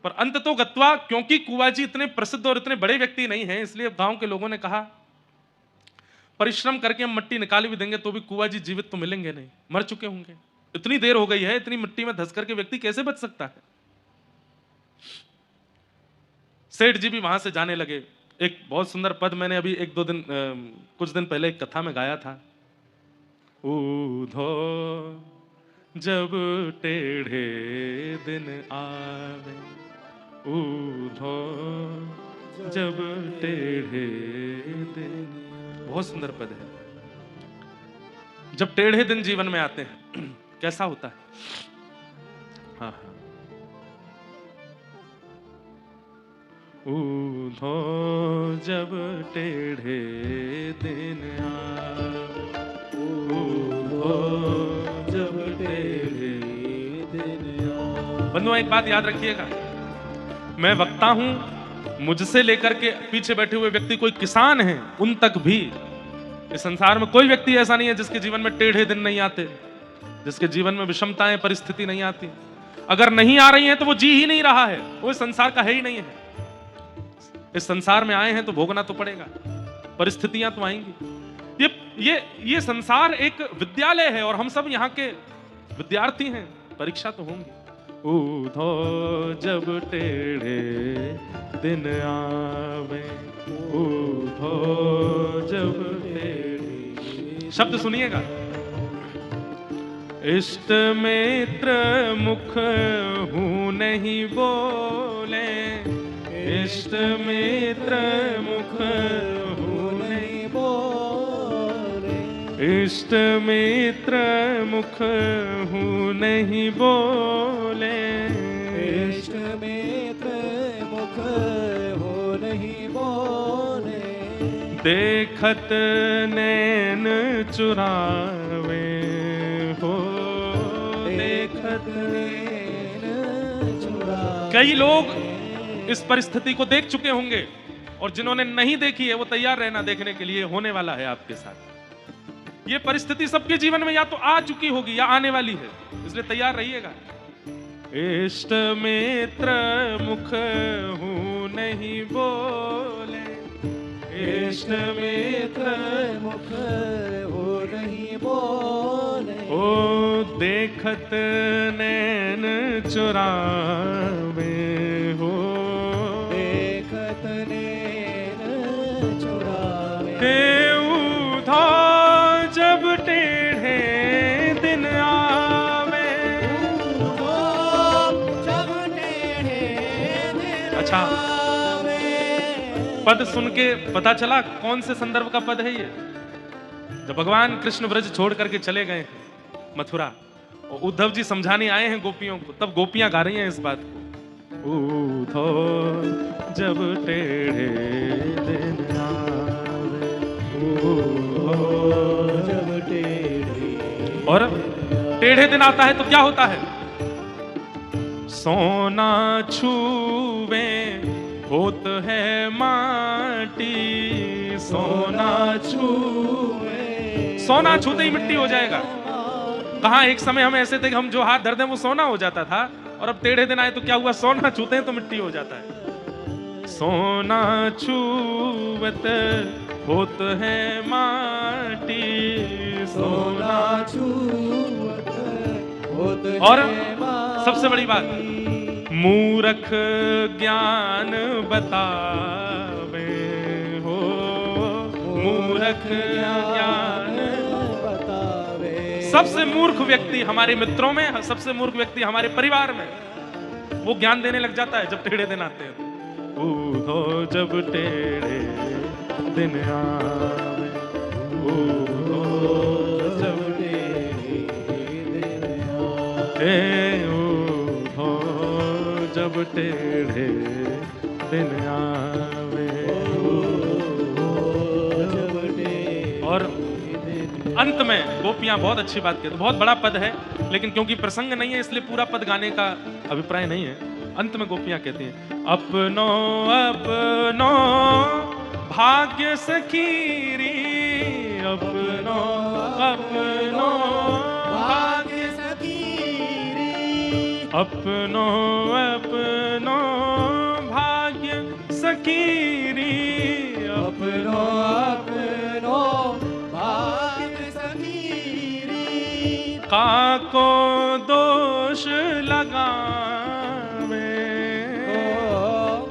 पर अंत तो गत्वा, क्योंकि कुआं जी इतने प्रसिद्ध और इतने बड़े व्यक्ति नहीं है, इसलिए गांव के लोगों ने कहा परिश्रम करके हम मिट्टी निकाल भी देंगे तो भी कुआं जी जीवित तो मिलेंगे नहीं, मर चुके होंगे, इतनी देर हो गई है, इतनी मिट्टी में धंस करके व्यक्ति कैसे बच सकता है। सेठ जी भी वहां से जाने लगे। एक बहुत सुंदर पद मैंने अभी कुछ दिन पहले एक कथा में गाया था। ऊधो जब टेढ़े दिन आवे, ऊधो जब टेढ़े दिन, बहुत सुंदर पद है। जब टेढ़े दिन जीवन में आते हैं कैसा होता है। हाँ हाँ, ऊधो जब टेढ़े दिन आवे, ऊधो जब टेढ़े दिन बंधुओं, एक बात याद रखिएगा, मैं वक्ता हूं, मुझसे लेकर के पीछे बैठे हुए व्यक्ति कोई किसान हैं, उन तक भी इस संसार में कोई व्यक्ति ऐसा नहीं है जिसके जीवन में टेढ़े दिन नहीं आते, जिसके जीवन में विषमताएं, परिस्थिति नहीं आती। अगर नहीं आ रही हैं तो वो जी ही नहीं रहा है, वो इस संसार का है ही नहीं है। इस संसार में आए हैं तो भोगना तो पड़ेगा, परिस्थितियां तो आएंगी। ये संसार एक विद्यालय है और हम सब यहाँ के विद्यार्थी हैं, परीक्षा तो होंगी। ऊधो जब टेढ़े दिन आवे, ऊधो जब टेढ़े। शब्द सुनिएगा, इष्ट मित्र मुख हूं नहीं बोले, इष्ट मित्र मुख हूं नहीं बोले, इष्ट मित्र मुख हूं नहीं बोले, इष्ट मित्र मुख हो नहीं बोले, देखत नैन चुरावे हो, देखत नैन चुरावे। कई लोग इस परिस्थिति को देख चुके होंगे और जिन्होंने नहीं देखी है वो तैयार रहना देखने के लिए, होने वाला है आपके साथ। ये परिस्थिति सबके जीवन में या तो आ चुकी होगी या आने वाली है, इसलिए तैयार रहिएगा। इष्ट मित्र मुख हूं नहीं बोले, इष्ट मित्र मुख हो नहीं बोले, ओ देखत नैन चुरावे हो, देखत नैन चुरावे। हे ऊधा जब टेढ़े दिन आवे, जब टेढ़े दिन अच्छा, आवे। पद सुन के पता चला कौन से संदर्भ का पद है ये। जब भगवान कृष्ण ब्रज छोड़ करके चले गए मथुरा और उद्धव जी समझाने आए हैं गोपियों को, तब गोपियां गा रही हैं इस बात को। ऊधो जब टेढ़े दिन आवे, ऊधो जब टेढ़े। और टेढ़े दिन आता है तो क्या होता है? सोना छूवे होत है माटी, सोना छूवे, सोना छूते ही मिट्टी हो जाएगा। कहाँ एक समय हम ऐसे थे कि हम जो हाथ धर दें वो सोना हो जाता था, और अब टेढ़े दिन आए तो क्या हुआ? सोना छूते हैं तो मिट्टी हो जाता है। सोना छूवत होत है माटी, सोना छूवत होत है और माटी। सबसे बड़ी बात, मूरख ज्ञान बतावे हो, मूरख ज्ञान बतावे। सबसे मूर्ख व्यक्ति हमारे मित्रों में, सबसे मूर्ख व्यक्ति हमारे परिवार में, वो ज्ञान देने लग जाता है जब टेढ़े दिन आते हैं। ऊधो जब टेढ़े दिन आवे, ऊधो जब टेढ़े दिन आवे, ऊधो जब टेढ़े दिन आवे। और अंत में गोपियां बहुत अच्छी बात कहती, बहुत बड़ा पद है लेकिन क्योंकि प्रसंग नहीं है इसलिए पूरा पद गाने का अभिप्राय नहीं है। अंत में गोपियां कहती हैं, अपनो अपनो भाग्य सखीरी, अपनो अपनो भाग्य सखीरी, अपनो अपनो भाग्य सखीरी, अपनो अपनो भाग्य सखीरी। काको दोष लगावे,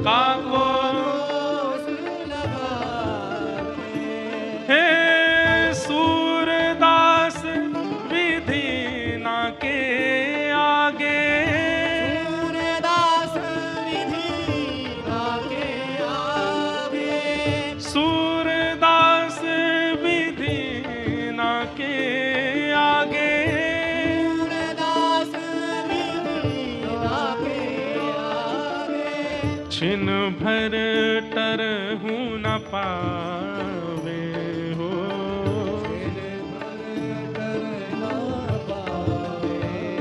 काको दोष लगावे। हे सूरदास विधि ना के आगे, सूरदास विधि ना के आगे, सूरदास विधि ना के आगे, सूरदास विधि ना के आगे। छिन भर टरहु न पावे हो,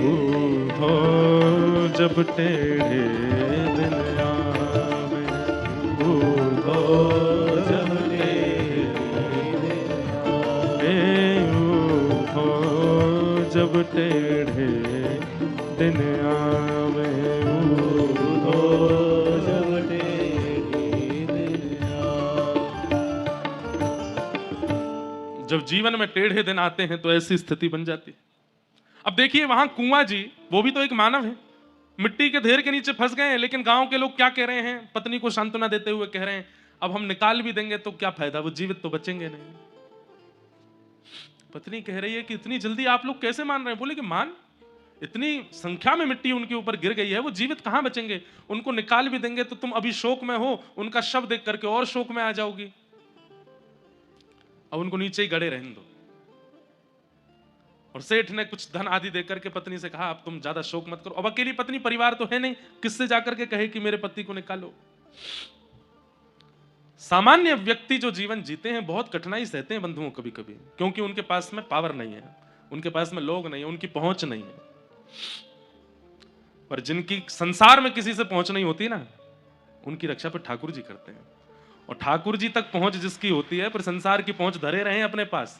ऊधो जब टेढ़े दिन आवे, उठो जब जब टेढ़े दिन आवे, उठो जब टेढ़े दिन आवे। जब जीवन में टेढ़े दिन आते हैं तो ऐसी स्थिति बन जाती है। अब देखिए वहां कुआं जी, वो भी तो एक मानव है, मिट्टी के ढेर के नीचे फंस गए हैं, लेकिन गांव के लोग क्या कह रहे हैं, पत्नी को सांत्वना देते हुए कह रहे हैं, अब हम निकाल भी देंगे तो क्या फायदा, वो जीवित तो बचेंगे नहीं। पत्नी कह रही है कि इतनी जल्दी आप लोग कैसे मान रहे हैं? बोले कि मान, इतनी संख्या में मिट्टी उनके ऊपर गिर गई है, वो जीवित कहां बचेंगे, उनको निकाल भी देंगे तो तुम अभी शोक में हो, उनका शव देख करके और शोक में आ जाओगी, अब उनको नीचे ही गड़े रहने दो। और सेठ ने कुछ धन आदि देकर के पत्नी से कहा अब तुम ज्यादा शोक मत करो। अब अकेली पत्नी, परिवार तो है नहीं, किससे जाकर के कहे कि मेरे पति को निकालो। सामान्य व्यक्ति जो जीवन जीते हैं बहुत कठिनाई सहते हैं बंधुओं कभी कभी, क्योंकि उनके पास में पावर नहीं है, उनके पास में लोग नहीं है, उनकी पहुंच नहीं है। पर जिनकी संसार में किसी से पहुंच नहीं होती ना, उनकी रक्षा पर ठाकुर जी करते हैं। और ठाकुर जी तक पहुंच जिसकी होती है, पर संसार की पहुंच धरे रहे अपने पास।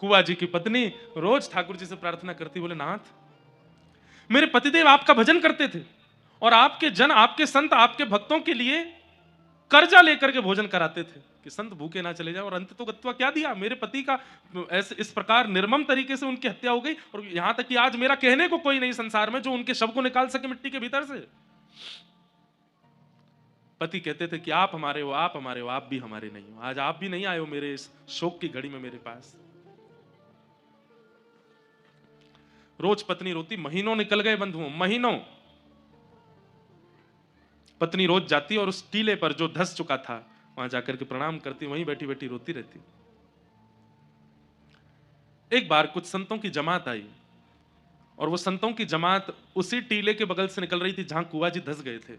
कुआ जी की पत्नी रोज ठाकुर जी से प्रार्थना करती, बोले नाथ मेरे पतिदेव आपका भजन करते थे और आपके जन, आपके संत, आपके भक्तों के लिए कर्जा लेकर के भोजन कराते थे कि संत भूखे ना चले जाए, और अंत तो गत्वा क्या दिया, मेरे पति का ऐसे इस प्रकार निर्मम तरीके से उनकी हत्या हो गई, और यहां तक कि आज मेरा कहने को कोई नहीं संसार में जो उनके शव को निकाल सके मिट्टी के भीतर से। पति कहते थे कि आप हमारे हो, आप हमारे हो, आप भी हमारे नहीं हो, आज आप भी नहीं आए हो मेरे इस शोक की घड़ी में मेरे पास। रोज पत्नी रोती, महीनों निकल गए बंधुओं, महीनों। पत्नी रोज जाती और उस टीले पर जो धस चुका था वहां जाकर के प्रणाम करती, वहीं बैठी बैठी रोती रहती। एक बार कुछ संतों की जमात आई और वो संतों की जमात उसी टीले के बगल से निकल रही थी जहां कुआ जी धस गए थे।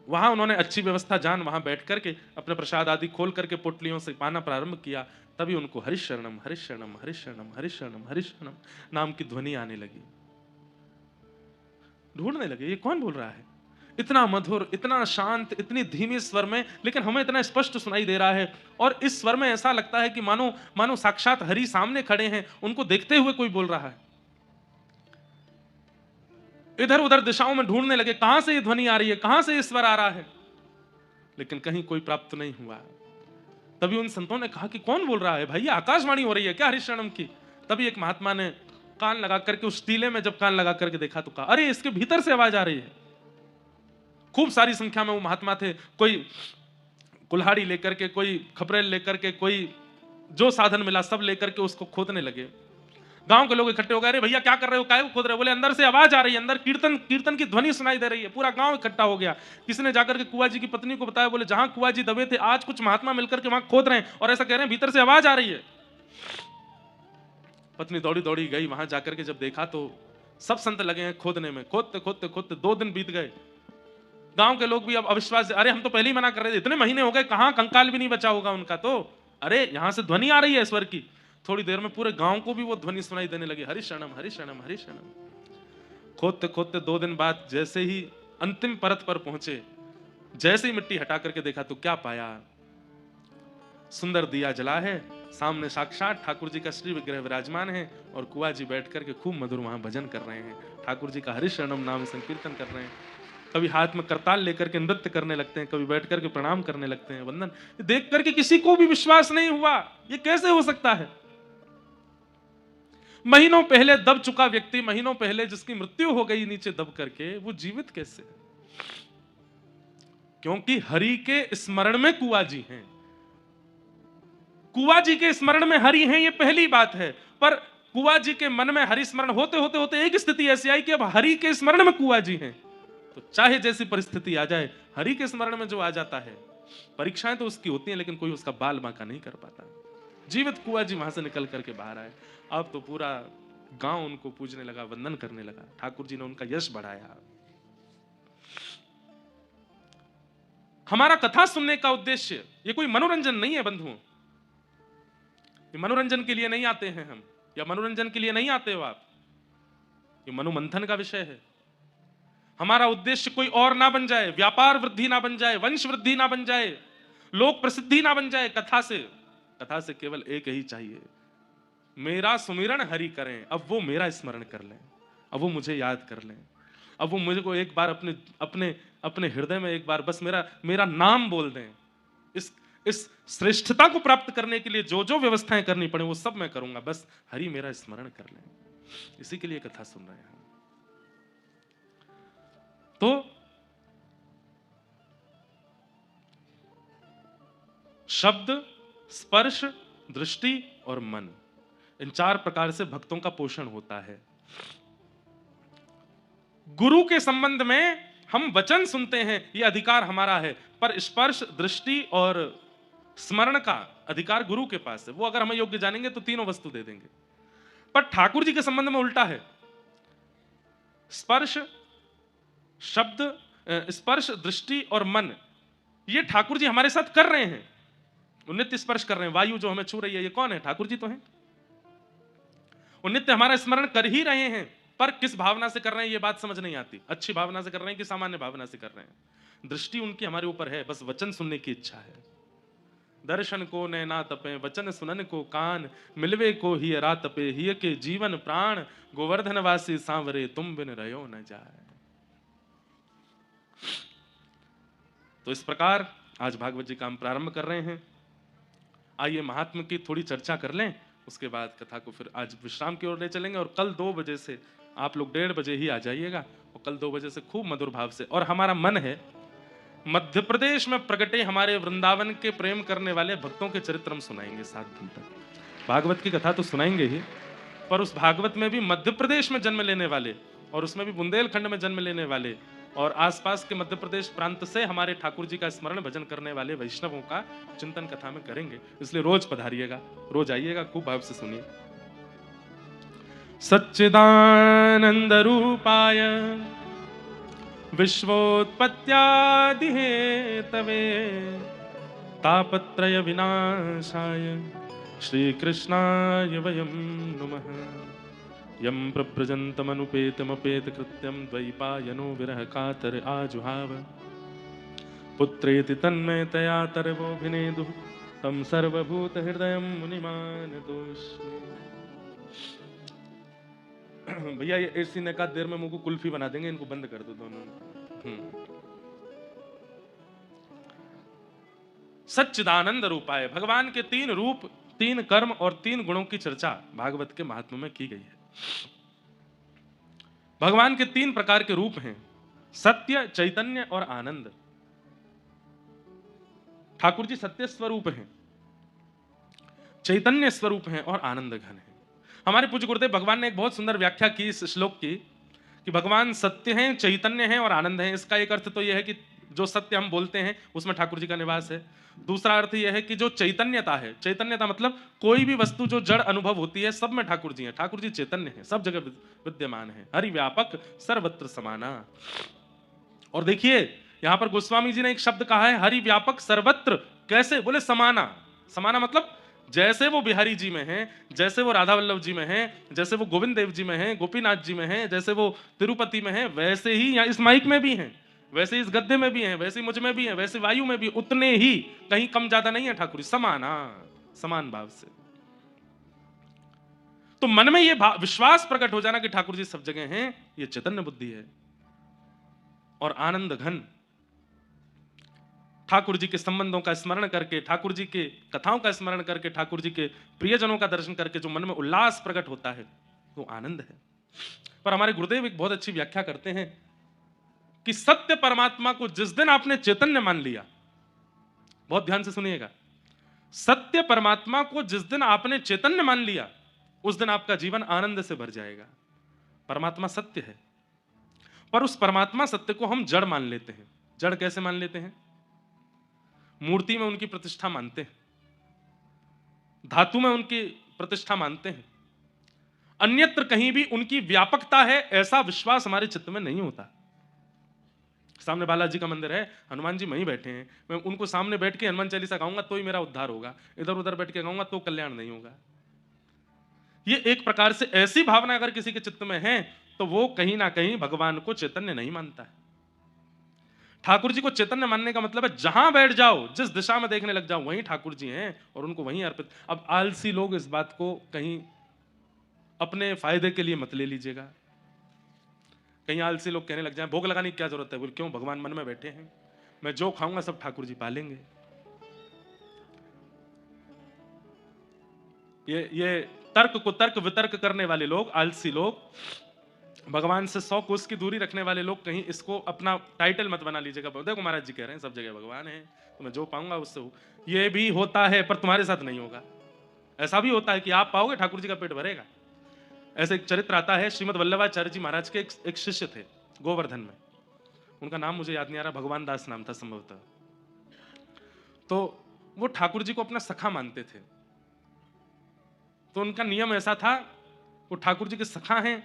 वहां उन्होंने अच्छी व्यवस्था जान वहां बैठ करके अपने प्रसाद आदि खोल करके पोटलियों से पाना प्रारंभ किया। तभी उनको हरिशरणम हरिशरणम हरिशरणम हरिशरणम हरिशरणम नाम की ध्वनि आने लगी। ढूंढने लगे ये कौन बोल रहा है, इतना मधुर, इतना शांत, इतनी धीमी स्वर में, लेकिन हमें इतना स्पष्ट सुनाई दे रहा है। और इस स्वर में ऐसा लगता है कि मानो मानो साक्षात हरि सामने खड़े हैं, उनको देखते हुए कोई बोल रहा है। इधर उधर दिशाओं में ढूंढने लगे, कहां से ये ध्वनि आ रही है, कहां से ये स्वर आ रहा है, लेकिन कहीं कोई प्राप्त नहीं हुआ। तभी उन संतों ने कहा कि कौन बोल रहा है भाई, आकाशवाणी हो रही है क्या हरिशरणम की। तभी एक महात्मा ने कान लगा करके उस टीले में जब कान लगा करके देखा तो कहा अरे इसके भीतर से आवाज आ रही है। खूब सारी संख्या में वो महात्मा थे, कोई कुल्हाड़ी लेकर के, कोई खपरेल लेकर के, कोई जो साधन मिला सब लेकर के उसको खोदने लगे। गांव के लोग इकट्ठे हो गए, अरे भैया क्या कर रहे हो, काय को खोद रहे हो। बोले अंदर से आवाज आ रही है, अंदर कीर्तन कीर्तन की ध्वनि सुनाई दे रही है। पूरा गांव इकट्ठा हो गया। किसी ने जाकर के कुआ जी की पत्नी को बताया, बोले जहां कुआ जी दबे थे आज कुछ महात्मा मिलकर के वहां खोद रहे हैं और ऐसा कह रहे हैं भीतर से आवाज आ रही है। पत्नी दौड़ी दौड़ी गई, वहां जाकर के जब देखा तो सब संत लगे हैं खोदने में। खोदते खोदते खोदते 2 दिन बीत गए। गांव के लोग भी अब अविश्वास, अरे हम तो पहले ही मना कर रहे थे, इतने महीने हो गए, कहां कंकाल भी नहीं बचा होगा उनका, तो अरे यहां से ध्वनि आ रही है स्वर की। थोड़ी देर में पूरे गांव को भी वो ध्वनि सुनाई देने लगी, हरिशरणम हरिशरणम हरिशरणम। खोदते खोदते 2 दिन बाद जैसे ही अंतिम परत पर पहुंचे, जैसे ही मिट्टी हटा करके देखा तो क्या पाया, सुंदर दिया जला है, सामने साक्षात ठाकुर जी का श्री विग्रह विराजमान है और कुआ जी बैठ करके खूब मधुर वहां भजन कर रहे हैं, ठाकुर जी का हरिशरणम नाम संकीर्तन कर रहे हैं। कभी हाथ में करताल लेकर के नृत्य करने लगते हैं, कभी बैठ करके प्रणाम करने लगते हैं, वंदन। देख करके किसी को भी विश्वास नहीं हुआ, ये कैसे हो सकता है। महीनों पहले दब चुका व्यक्ति, महीनों पहले जिसकी मृत्यु हो गई नीचे दब करके, वो जीवित कैसे? क्योंकि हरि के स्मरण में कुआ जी हैं। कुआ जी के स्मरण में हरि हैं, ये पहली बात है। पर कुआ जी के मन में हरि स्मरण होते होते होते एक स्थिति ऐसी आई कि अब हरि के स्मरण में कुआ जी हैं, तो चाहे जैसी परिस्थिति आ जाए, हरि के स्मरण में जो आ जाता है, परीक्षाएं तो उसकी होती हैं लेकिन कोई उसका बाल बांका नहीं कर पाता। जीवित कुआ जी वहां से निकल करके बाहर आए। अब तो पूरा गांव उनको पूजने लगा, वंदन करने लगा। ठाकुर जी ने उनका यश बढ़ाया। हमारा कथा सुनने का उद्देश्य ये कोई मनोरंजन नहीं है बंधुओं। ये मनोरंजन के लिए नहीं आते हैं हम, या मनोरंजन के लिए नहीं आते हो आप। ये मनोमंथन का विषय है। हमारा उद्देश्य कोई और ना बन जाए, व्यापार वृद्धि ना बन जाए, वंश वृद्धि ना बन जाए, लोक प्रसिद्धि ना बन जाए। कथा से केवल एक ही चाहिए, मेरा सुमिरन हरि करें। अब वो मेरा स्मरण कर लें, अब वो मुझे याद कर लें, अब वो मुझे को एक बार अपने अपने अपने हृदय में एक बार बस मेरा मेरा नाम बोल दें। इस श्रेष्ठता को प्राप्त करने के लिए जो जो व्यवस्थाएं करनी पड़े वो सब मैं करूंगा, बस हरि मेरा स्मरण कर लें। इसी के लिए कथा सुन रहे हैं। तो शब्द, स्पर्श, दृष्टि और मन, इन 4 प्रकार से भक्तों का पोषण होता है। गुरु के संबंध में हम वचन सुनते हैं, यह अधिकार हमारा है, पर स्पर्श, दृष्टि और स्मरण का अधिकार गुरु के पास है। वो अगर हमें योग्य जानेंगे तो तीनों वस्तु दे देंगे। पर ठाकुर जी के संबंध में उल्टा है। स्पर्श, शब्द, स्पर्श, दृष्टि और मन, ये ठाकुर जी हमारे साथ कर रहे हैं। वो नित्य स्पर्श कर रहे हैं। वायु जो हमें छू रही है, ये कौन है? ठाकुर जी तो हैं। वो नित्य हमारा स्मरण कर ही रहे हैं, पर किस भावना से कर रहे हैं ये बात समझ नहीं आती। अच्छी भावना से कर रहे हैं कि सामान्य भावना से कर रहे हैं। दृष्टि उनकी हमारे ऊपर है, बस वचन सुनने की इच्छा है। दर्शन को नैना तपे, वचन सुनन को कान, मिलवे को ही रा तपे, हिय के जीवन प्राण, गोवर्धन वासी सांवरे, तुम बिन रहो न जाए। तो इस प्रकार आज भागवत जी का हम प्रारंभ कर रहे हैं। आइए महात्मा की थोड़ी चर्चा कर लें, उसके बाद कथा को फिर आज विश्राम की ओर ले चलेंगे। और कल 2 बजे से आप लोग 1:30 बजे ही आ जाइएगा, और कल 2 बजे से खूब मधुर भाव से। और हमारा मन है मध्य प्रदेश में प्रगटे हमारे वृंदावन के प्रेम करने वाले भक्तों के चरित्र हम सुनाएंगे 7 दिन तक। भागवत की कथा तो सुनाएंगे ही, पर उस भागवत में भी मध्य प्रदेश में जन्म लेने वाले, और उसमें भी बुंदेलखंड में जन्म लेने वाले, और आसपास के मध्य प्रदेश प्रांत से हमारे ठाकुर जी का स्मरण भजन करने वाले वैष्णवों का चिंतन कथा में करेंगे। इसलिए रोज पधारिएगा, रोज आइएगा, खूब भाव से सुनिए। सच्चिदानंद रूपाय विश्वोत्पत्त्यादि हेतवे तापत्रय विनाशाय श्री कृष्णाय वयं नुमः। यं प्रव्रजन्तमनुपेतमपेत कृत्यं द्वैपायनो विरह कातर आजुहाव। पुत्रेति तन्मयतया तरवोऽभिनेदुः तं सर्वभूतहृदयं मुनिमानतोऽस्मि। भैया ये एसी ने कहा देर में मुझको कुल्फी बना देंगे, इनको बंद कर दो दोनों। सच्चिदानंद रूपाय, भगवान के 3 रूप, 3 कर्म और 3 गुणों की चर्चा भागवत के महात्म्य में की गई है। भगवान के 3 प्रकार के रूप हैं, सत्य, चैतन्य और आनंद। ठाकुर जी सत्य स्वरूप हैं, चैतन्य स्वरूप हैं और आनंद घन हैं। हमारे पूज्य गुरुदेव भगवान ने एक बहुत सुंदर व्याख्या की इस श्लोक की कि भगवान सत्य हैं, चैतन्य हैं और आनंद हैं। इसका एक अर्थ तो यह है कि जो सत्य हम बोलते हैं उसमें ठाकुर जी का निवास है। दूसरा अर्थ यह है कि जो चैतन्यता है, चैतन्यता मतलब कोई भी वस्तु जो जड़ अनुभव होती है सब में ठाकुर जी हैं। ठाकुर जी चैतन्य हैं, सब जगह विद्यमान है, हरि व्यापक सर्वत्र समाना। और देखिए यहां पर गोस्वामी जी ने एक शब्द कहा है, हरि व्यापक सर्वत्र। कैसे? बोले समाना। समाना मतलब जैसे वो बिहारी जी में हैं, जैसे वो राधा वल्लभ जी में हैं, जैसे वो गोविंद देव जी में हैं, गोपीनाथ जी में हैं, जैसे वो तिरुपति में हैं, वैसे ही यहाँ इस माइक में भी हैं, वैसे ही इस गद्दे में भी हैं, वैसे ही मुझ में भी हैं, वैसे वायु में भी, उतने ही, कहीं कम ज्यादा नहीं है ठाकुर जी, समाना, समान भाव से। तो मन में ये विश्वास प्रकट हो जाना कि ठाकुर जी सब जगह हैं, ये चैतन्य बुद्धि है। और आनंद घन, ठाकुर जी के संबंधों का स्मरण करके, ठाकुर जी के कथाओं का स्मरण करके, ठाकुर जी के प्रियजनों का दर्शन करके जो मन में उल्लास प्रकट होता है वो आनंद है। पर हमारे गुरुदेव एक बहुत अच्छी व्याख्या करते हैं कि सत्य परमात्मा को जिस दिन आपने चैतन्य मान लिया, बहुत ध्यान से सुनिएगा, सत्य परमात्मा को जिस दिन आपने चैतन्य मान लिया उस दिन आपका जीवन आनंद से भर जाएगा। परमात्मा सत्य है, पर उस परमात्मा सत्य को हम जड़ मान लेते हैं। जड़ कैसे मान लेते हैं? मूर्ति में उनकी प्रतिष्ठा मानते हैं, धातु में उनकी प्रतिष्ठा मानते हैं, अन्यत्र कहीं भी उनकी व्यापकता है ऐसा विश्वास हमारे चित्त में नहीं होता। सामने बालाजी का मंदिर है, हनुमान जी वहीं बैठे हैं, मैं उनको सामने बैठ के हनुमान चालीसा गाऊंगा तो ही मेरा उद्धार होगा, इधर उधर बैठ के गाऊंगा तो कल्याण नहीं होगा। ये एक प्रकार से ऐसी भावना अगर किसी के चित्त में है तो वो कहीं ना कहीं भगवान को चैतन्य नहीं मानता है। ठाकुर जी को चैतन्य मानने का मतलब है जहां बैठ जाओ, जिस दिशा में देखने लग जाओ, वहीं ठाकुर जी हैं और उनको वहीं अर्पित। अब आलसी लोग इस बात को कहीं अपने फायदे के लिए मत ले लीजिएगा। कहीं आलसी लोग कहने लग जाए भोग लगाने की क्या जरूरत है, बोले क्यों, भगवान मन में बैठे हैं, मैं जो खाऊंगा सब ठाकुर जी पालेंगे। ये तर्क को तर्क वितर्क करने वाले लोग, आलसी लोग, भगवान से 100 कोस की दूरी रखने वाले लोग, कहीं इसको अपना टाइटल मत बना लीजिएगा। देखो महाराज जी कह रहे हैं सब जगह भगवान है, तो मैं जो पाऊंगा उससे हो। ये भी होता है पर तुम्हारे साथ नहीं होगा। ऐसा भी होता है कि आप पाओगे ठाकुर जी का पेट भरेगा। ऐसे एक चरित्र आता है, श्रीमद वल्लभाचार्य जी महाराज के एक शिष्य थे गोवर्धन में, उनका नाम मुझे याद नहीं आ रहा, भगवान दास नाम था संभवतः। तो वो ठाकुर जी को अपना सखा मानते थे। तो उनका नियम ऐसा था, वो ठाकुर जी के सखा हैं,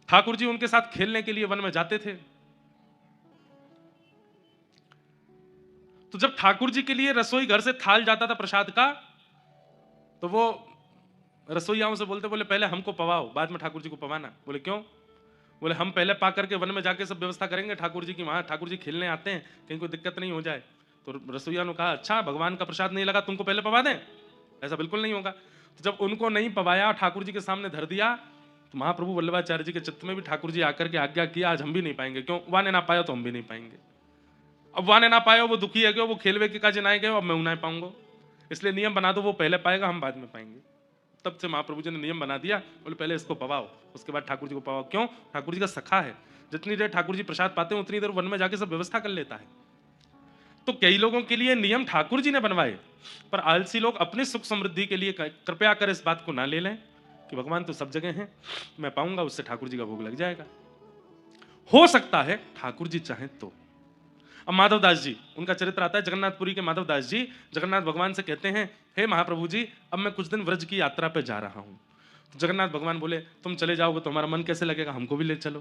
ठाकुर जी उनके साथ खेलने के लिए वन में जाते थे। तो जब ठाकुर जी के लिए रसोई घर से थाल जाता था प्रसाद का, तो वो रसोइयाओं से बोलते, बोले पहले हमको पवाओ, बाद में ठाकुर जी को पवाना। बोले क्यों? बोले हम पहले पा करके वन में जाके सब व्यवस्था करेंगे ठाकुर जी की, वहां ठाकुर जी खेलने आते हैं, कहीं कोई दिक्कत नहीं हो जाए। तो रसोइया ने कहा अच्छा भगवान का प्रसाद नहीं लगा, तुमको पहले पवा दें? ऐसा बिल्कुल नहीं होगा। तो जब उनको नहीं पवाया, ठाकुर जी के सामने धर दिया, तो महाप्रभु वल्लभाचार्य जी के चित्त में भी ठाकुर जी आकर के आज्ञा किया, आज हम भी नहीं पाएंगे। क्यों? वाने ना पाया तो हम भी नहीं पाएंगे। अब वाने ना पाए वो दुखी है, क्यों? वो खेलवे के काज ना गए, अब मैं उन्हें पाऊंगा, इसलिए नियम बना दो, वो पहले पाएगा, हम बाद में पाएंगे। तब से महाप्रभु जी ने नियम बना दिया, बोले पहले इसको पवाओ, उसके बाद ठाकुर जी को पवाओ। क्यों? ठाकुर जी का सखा है, जितनी देर ठाकुर जी प्रसाद पाते हैं उतनी देर वन में जाके सब व्यवस्था कर लेता है। तो कई लोगों के लिए नियम ठाकुर जी ने बनवाए, पर आलसी लोग अपनी सुख समृद्धि के लिए कृपया कर इस बात को ना ले लें कि भगवान तो सब जगह हैं, मैं पाऊंगा उससे ठाकुर जी का भोग लग जाएगा। हो सकता है ठाकुर जी चाहें तो। अब माधवदास जी, उनका चरित्र आता है, जगन्नाथपुरी के माधवदास जी जगन्नाथ भगवान से कहते हैं, हे महाप्रभु जी अब मैं कुछ दिन व्रज की यात्रा पे जा रहा हूँ। तो जगन्नाथ भगवान बोले तुम चले जाओगे तो हमारा मन कैसे लगेगा, हमको भी ले चलो।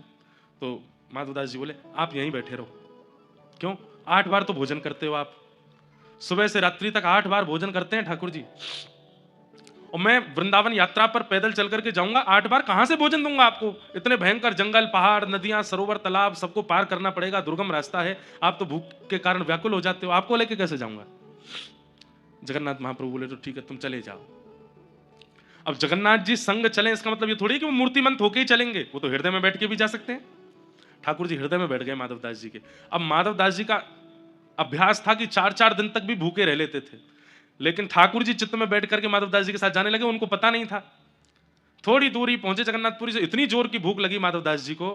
तो माधवदास जी बोले आप यहीं बैठे रहो। क्यों? 8 बार तो भोजन करते हो आप, सुबह से रात्रि तक 8 बार भोजन करते हैं ठाकुर जी, और मैं वृंदावन यात्रा पर पैदल चल करके जाऊंगा, 8 बार कहां से भोजन दूंगा आपको? इतने भयंकर जंगल, पहाड़, नदियां, सरोवर, तालाब सबको पार करना पड़ेगा, दुर्गम रास्ता है, आप तो भूख के कारण व्याकुल हो जाते हो, आपको लेके कैसे जाऊंगा? जगन्नाथ महाप्रभु बोले तो ठीक है तुम चले जाओ। अब जगन्नाथ जी संग चले, इसका मतलब ये थोड़ी कि वो मूर्तिमंत होके ही चलेंगे, वो तो हृदय में बैठ के भी जा सकते हैं। ठाकुर जी हृदय में बैठ गए माधवदास जी के। अब माधवदास जी का अभ्यास था कि 4-4 दिन तक भी भूखे रह लेते थे, लेकिन ठाकुर जी चित्त में बैठ करके माधवदास जी के साथ जाने लगे, उनको पता नहीं था। थोड़ी दूरी पहुंचे जगन्नाथपुरी से, इतनी जोर की भूख लगी माधवदास जी को,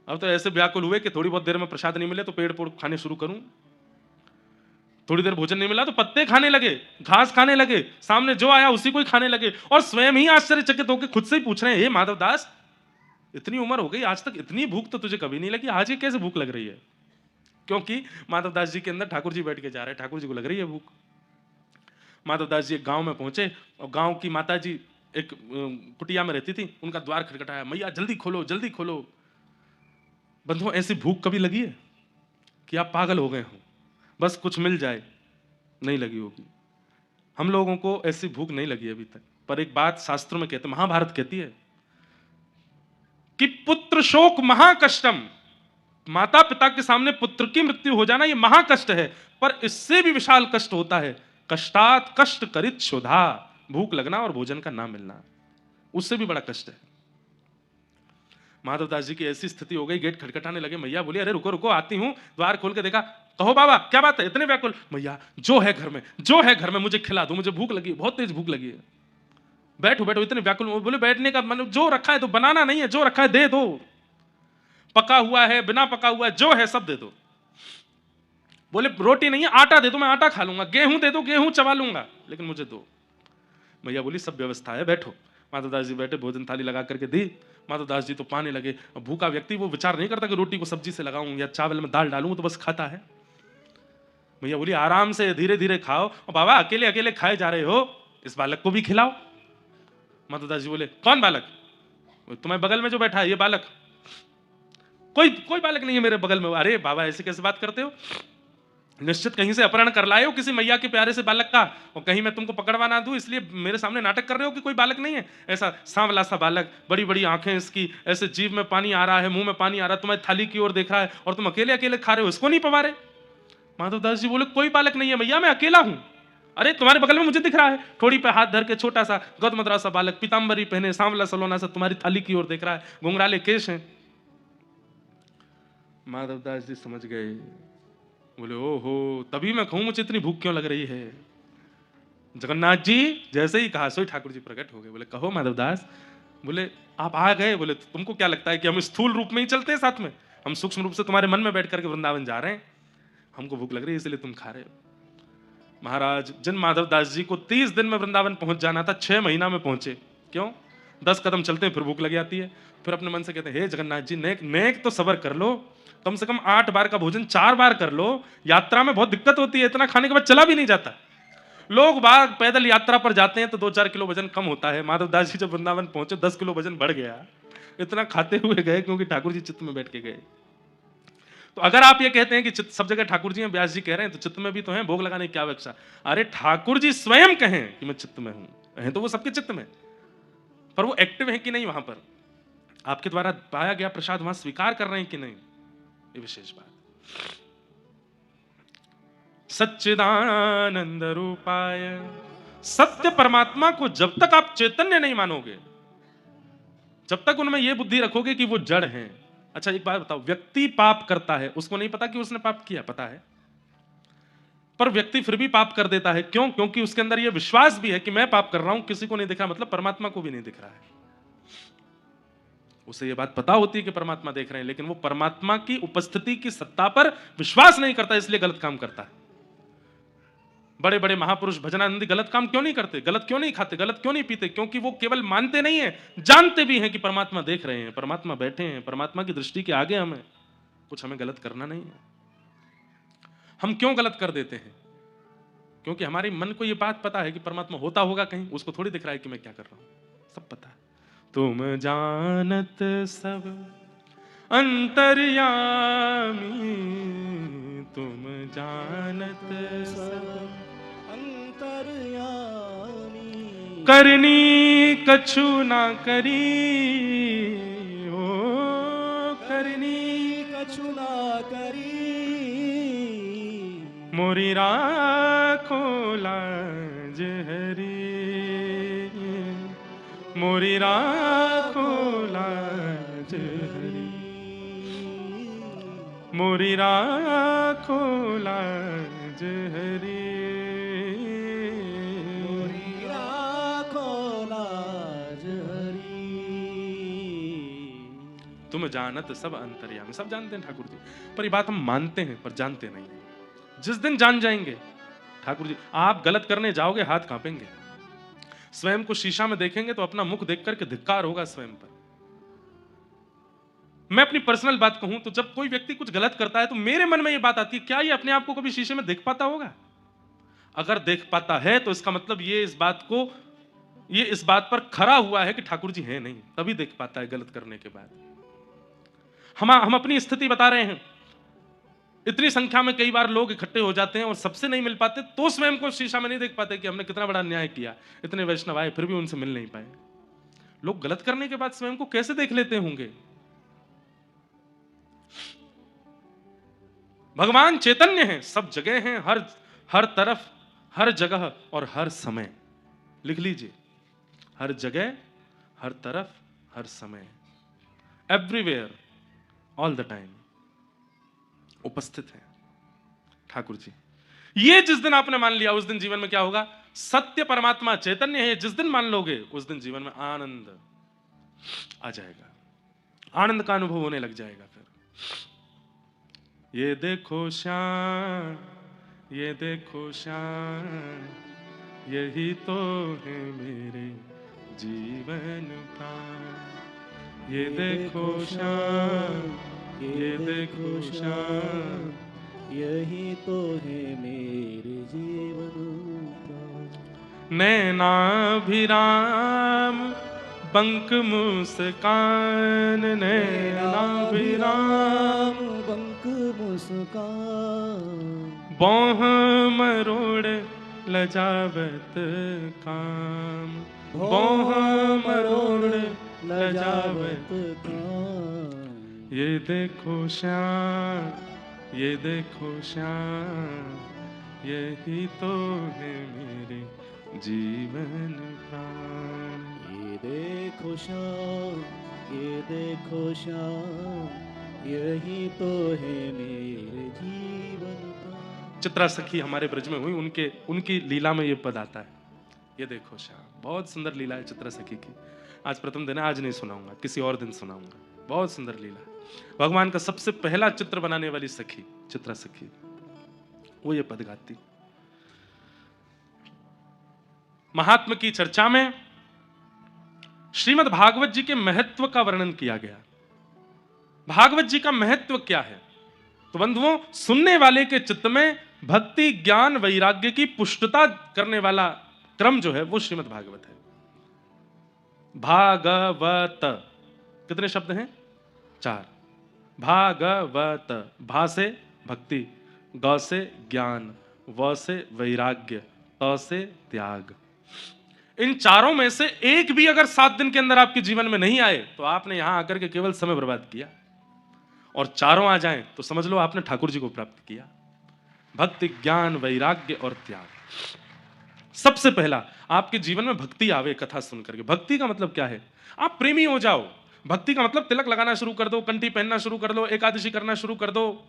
अब तो ऐसे व्याकुल हुए कि थोड़ी बहुत देर में प्रसाद नहीं मिले तो पेड़ पोड़ खाने शुरू करूं, थोड़ी देर भोजन नहीं मिला तो पत्ते खाने लगे, घास खाने लगे, सामने जो आया उसी को ही खाने लगे, और स्वयं ही आश्चर्यचकित होकर खुद से ही पूछ रहे हैं, हे माधवदास इतनी उम्र हो गई आज तक इतनी भूख तो तुझे कभी नहीं लगी, आज ये कैसे भूख लग रही है? क्योंकि माधवदास जी के अंदर ठाकुर जी बैठ के जा रहे हैं, ठाकुर जी को लग रही है भूख। माधवदास जी एक गांव में पहुंचे, और गांव की माता जी एक कुटिया में रहती थी, उनका द्वार खटखटाया, मैया जल्दी खोलो जल्दी खोलो। बंधुओं ऐसी भूख कभी लगी है कि आप पागल हो गए हो, बस कुछ मिल जाए? नहीं लगी होगी। हम लोगों को ऐसी भूख नहीं लगी अभी तक। पर एक बात शास्त्रों में कहते, महाभारत कहती है कि पुत्र शोक महाकष्टम, माता पिता के सामने पुत्र की मृत्यु हो जाना ये महाकष्ट है, पर इससे भी विशाल कष्ट होता है कष्टात कष्ट करित शोधा, भूख लगना और भोजन का ना मिलना, उससे भी बड़ा कष्ट है। माधवदास जी की ऐसी स्थिति हो गई, गेट खटखटाने लगे, मैया बोली अरे रुको रुको आती हूं। द्वार खोल के देखा, कहो बाबा क्या बात है इतने व्याकुल? मैया जो है घर में, जो है घर में मुझे खिला दो, मुझे भूख लगी है, बहुत तेज भूख लगी है। बैठो बैठो, इतने व्याकुल। बोले बैठने का मतलब जो रखा है तो बनाना नहीं है, जो रखा है दे दो, पका हुआ है बिना पका हुआ है जो है सब दे दो। बोले रोटी नहीं है आटा दे दो, मैं आटा खा लूंगा, गेहूं दे दो गेहूं चबा लूंगा, लेकिन मुझे दो। मैया बोली सब व्यवस्था है बैठो। माधवदास जी बैठे, भोजन थाली लगा करके दी। माधवदास जी तो पाने लगे। भूखा व्यक्ति वो विचार नहीं करता कि रोटी को सब्जी से लगाऊं या चावल में दाल डालूं, तो बस खाता है। मैया बोली आराम से धीरे धीरे खाओ, और बाबा अकेले अकेले खाए जा रहे हो, इस बालक को भी खिलाओ। माधवदास जी बोले कौन बालक? तुम्हारे बगल में जो बैठा है ये बालक? कोई बालक नहीं है मेरे बगल में। अरे बाबा ऐसे कैसे बात करते हो? निश्चित कहीं से अपहरण कर लाए हो किसी मैया के प्यारे से बालक का, और कहीं मैं तुमको पकड़वा ना दूं इसलिए मेरे सामने नाटक कर रहे हो कि कोई बालक नहीं है। ऐसा सांवला सा बालक, बड़ी बड़ी आंखें इसकी, ऐसे जीभ में पानी आ रहा है, मुंह में पानी आ रहा है, तुम्हारी थाली की ओर देख रहा है और तुम अकेले अकेले खा रहे हो, इसको नहीं पवा रहे। माधवदास जी बोले कोई बालक नहीं है मैया, मैं अकेला हूं। अरे तुम्हारे बगल में मुझे दिख रहा है, थोड़ी पे हाथ धर के छोटा सा गौतमद्रा सा बालक, पीताम्बरी पहने, सांवला सलोना सा, तुम्हारी थाली की ओर देख रहा है, घुंघराले केश हैं। माधवदास जी समझ गए, बोले ओहो, तभी मैं कहूं मुझे इतनी भूख क्यों लग रही है। जगन्नाथ जी जैसे ही कहा सोई ठाकुर जी प्रकट हो गए। बोले कहो माधवदास। बोले आप आ गए। बोले तुमको क्या लगता है कि हम स्थूल रूप में ही चलते हैं साथ में? हम सूक्ष्म रूप से तुम्हारे मन में बैठ करके वृंदावन जा रहे हैं। हमको भूख लग रही है इसलिए तुम खा रहे हो। महाराज जिन माधवदास जी को 30 दिन में वृंदावन पहुंच जाना था, 6 महीना में पहुंचे। क्यों? 10 कदम चलते हैं फिर भूख लग जाती है, फिर अपने मन से कहते हैं हे जगन्नाथ जी नेक नेक तो सबर कर लो, कम से कम 8 बार का भोजन 4 बार कर लो। यात्रा में बहुत दिक्कत होती है, इतना खाने के बाद चला भी नहीं जाता। लोग बाग पैदल यात्रा पर जाते हैं तो 2-4 किलो वजन कम होता है। माधवदास जी जब वृंदावन पहुंचे 10 किलो वजन बढ़ गया। इतना खाते हुए गए क्योंकि ठाकुर जी चित्त में बैठ के गए। तो अगर आप ये कहते हैं कि चित्त सब जगह ठाकुर जी हैं, व्यास जी कह रहे हैं, तो चित्त में भी तो हैं, भोग लगाने की क्या अपेक्षा? अरे ठाकुर जी स्वयं कहें कि मैं चित्त में हूं, हैं तो वो सबके चित्त में, पर वो एक्टिव है कि नहीं वहां पर, आपके द्वारा पाया गया प्रसाद वहां स्वीकार कर रहे हैं कि नहीं, ये विशेष बात। सच्चिदानंद रूपाय, सत्य परमात्मा को जब तक आप चैतन्य नहीं मानोगे, जब तक उनमें यह बुद्धि रखोगे कि वो जड़ हैं। अच्छा एक बात बताओ, व्यक्ति पाप करता है, उसको नहीं पता कि उसने पाप किया, पता है, पर व्यक्ति फिर भी पाप कर देता है। क्यों? क्योंकि उसके अंदर यह विश्वास भी है कि मैं पाप कर रहा हूं, किसी को नहीं दिख रहा, मतलब परमात्मा को भी नहीं दिख रहा है। उसे यह बात पता होती है कि परमात्मा देख रहे हैं, लेकिन वो परमात्मा की उपस्थिति की सत्ता पर विश्वास नहीं करता, इसलिए गलत काम करता है। बड़े बड़े महापुरुष भजनानंदी गलत काम क्यों नहीं करते, गलत क्यों नहीं खाते, गलत क्यों नहीं पीते? क्योंकि वो केवल मानते नहीं है, जानते भी हैं कि परमात्मा देख रहे हैं, परमात्मा बैठे हैं, परमात्मा की दृष्टि के आगे हमें कुछ हमें गलत करना नहीं है। हम क्यों गलत कर देते हैं? क्योंकि हमारे मन को यह बात पता है कि परमात्मा होता होगा कहीं, उसको थोड़ी दिख रहा है कि मैं क्या कर रहा हूं, सब पता है। तुम जानत सब अंतर्यामी, तुम जानत सब अंतर्यामी, करनी कछु ना करी, ओ करनी कछु ना करी, मोरी राखो लाज हरी, मोरी राखो लाज हरी, मोरी राखो लाज हरी, मोरी राखो लाज हरी। तुम जानत सब अंतर्यामी, सब जानते हैं ठाकुर जी, पर ये बात हम मानते हैं पर जानते नहीं। जिस दिन जान जाएंगे ठाकुर जी, आप गलत करने जाओगे हाथ कांपेंगे, स्वयं को शीशा में देखेंगे तो अपना मुख देख करके धिक्कार होगा स्वयं पर। मैं अपनी पर्सनल बात कहूं तो जब कोई व्यक्ति कुछ गलत करता है तो मेरे मन में यह बात आती है, क्या ये अपने आप को कभी शीशे में देख पाता होगा? अगर देख पाता है तो इसका मतलब ये इस बात पर खरा हुआ है कि ठाकुर जी हैं नहीं, तभी देख पाता है गलत करने के बाद। हम अपनी स्थिति बता रहे हैं। इतनी संख्या में कई बार लोग इकट्ठे हो जाते हैं और सबसे नहीं मिल पाते तो स्वयं को शीशा में नहीं देख पाते कि हमने कितना बड़ा अन्याय किया। इतने वैष्णव आए फिर भी उनसे मिल नहीं पाए। लोग गलत करने के बाद स्वयं को कैसे देख लेते होंगे? भगवान चैतन्य हैं, सब जगह हैं, हर तरफ, हर जगह और हर समय। लिख लीजिए, हर जगह, हर तरफ, हर समय, एवरीवेयर, ऑल द टाइम उपस्थित है ठाकुर जी। ये जिस दिन आपने मान लिया उस दिन जीवन में क्या होगा? सत्य परमात्मा चैतन्य है, जिस दिन मान लोगे उस दिन जीवन में आनंद आ जाएगा, आनंद का अनुभव होने लग जाएगा। फिर ये देखो श्याम, ये देखो श्याम, यही तो है मेरे जीवन प्राण। ये देखो श्याम, ये देखो श्याम, यही तो है मेरे जीवन का। नैनाभिराम बंक मुस्कान, नैनाभिराम बंक मुस्कान बौह मरोड़ लजावत काम, बौह मरोड़ लजावत। काम। ये देखो श्याम, ये देखो श्याम, यही तो है मेरे जीवन प्राण। ये देखो श्याम, ये देखो श्याम, यही तो है मेरे जीवन का। चित्रा सखी हमारे ब्रज में हुई, उनकी लीला में ये पद आता है, ये देखो श्याम। बहुत सुंदर लीला है चित्रा सखी की। आज प्रथम दिन है, आज नहीं सुनाऊंगा, किसी और दिन सुनाऊंगा। बहुत सुंदर लीला है। भगवान का सबसे पहला चित्र बनाने वाली सखी चित्रा सखी, वो ये पद गाती। महात्मा की चर्चा में श्रीमद् भागवत जी के महत्व का वर्णन किया गया। भागवत जी का महत्व क्या है? तो बंधुओं, सुनने वाले के चित्त में भक्ति, ज्ञान, वैराग्य की पुष्टता करने वाला क्रम जो है वो श्रीमद् भागवत है। भागवत कितने शब्द हैं? 4। भागवत, भा से भक्ति, ग से ज्ञान, व से वैराग्य, त से त्याग। इन चारों में से एक भी अगर 7 दिन के अंदर आपके जीवन में नहीं आए तो आपने यहां आकर के केवल समय बर्बाद किया, और चारों आ जाएं तो समझ लो आपने ठाकुर जी को प्राप्त किया। भक्ति, ज्ञान, वैराग्य और त्याग। सबसे पहला आपके जीवन में भक्ति आवे कथा सुन करके। भक्ति का मतलब क्या है? आप प्रेमी हो जाओ। भक्ति का मतलब तिलक लगाना शुरू कर दो, कंठी पहनना शुरू कर दो, एकादशी करना शुरू कर दो,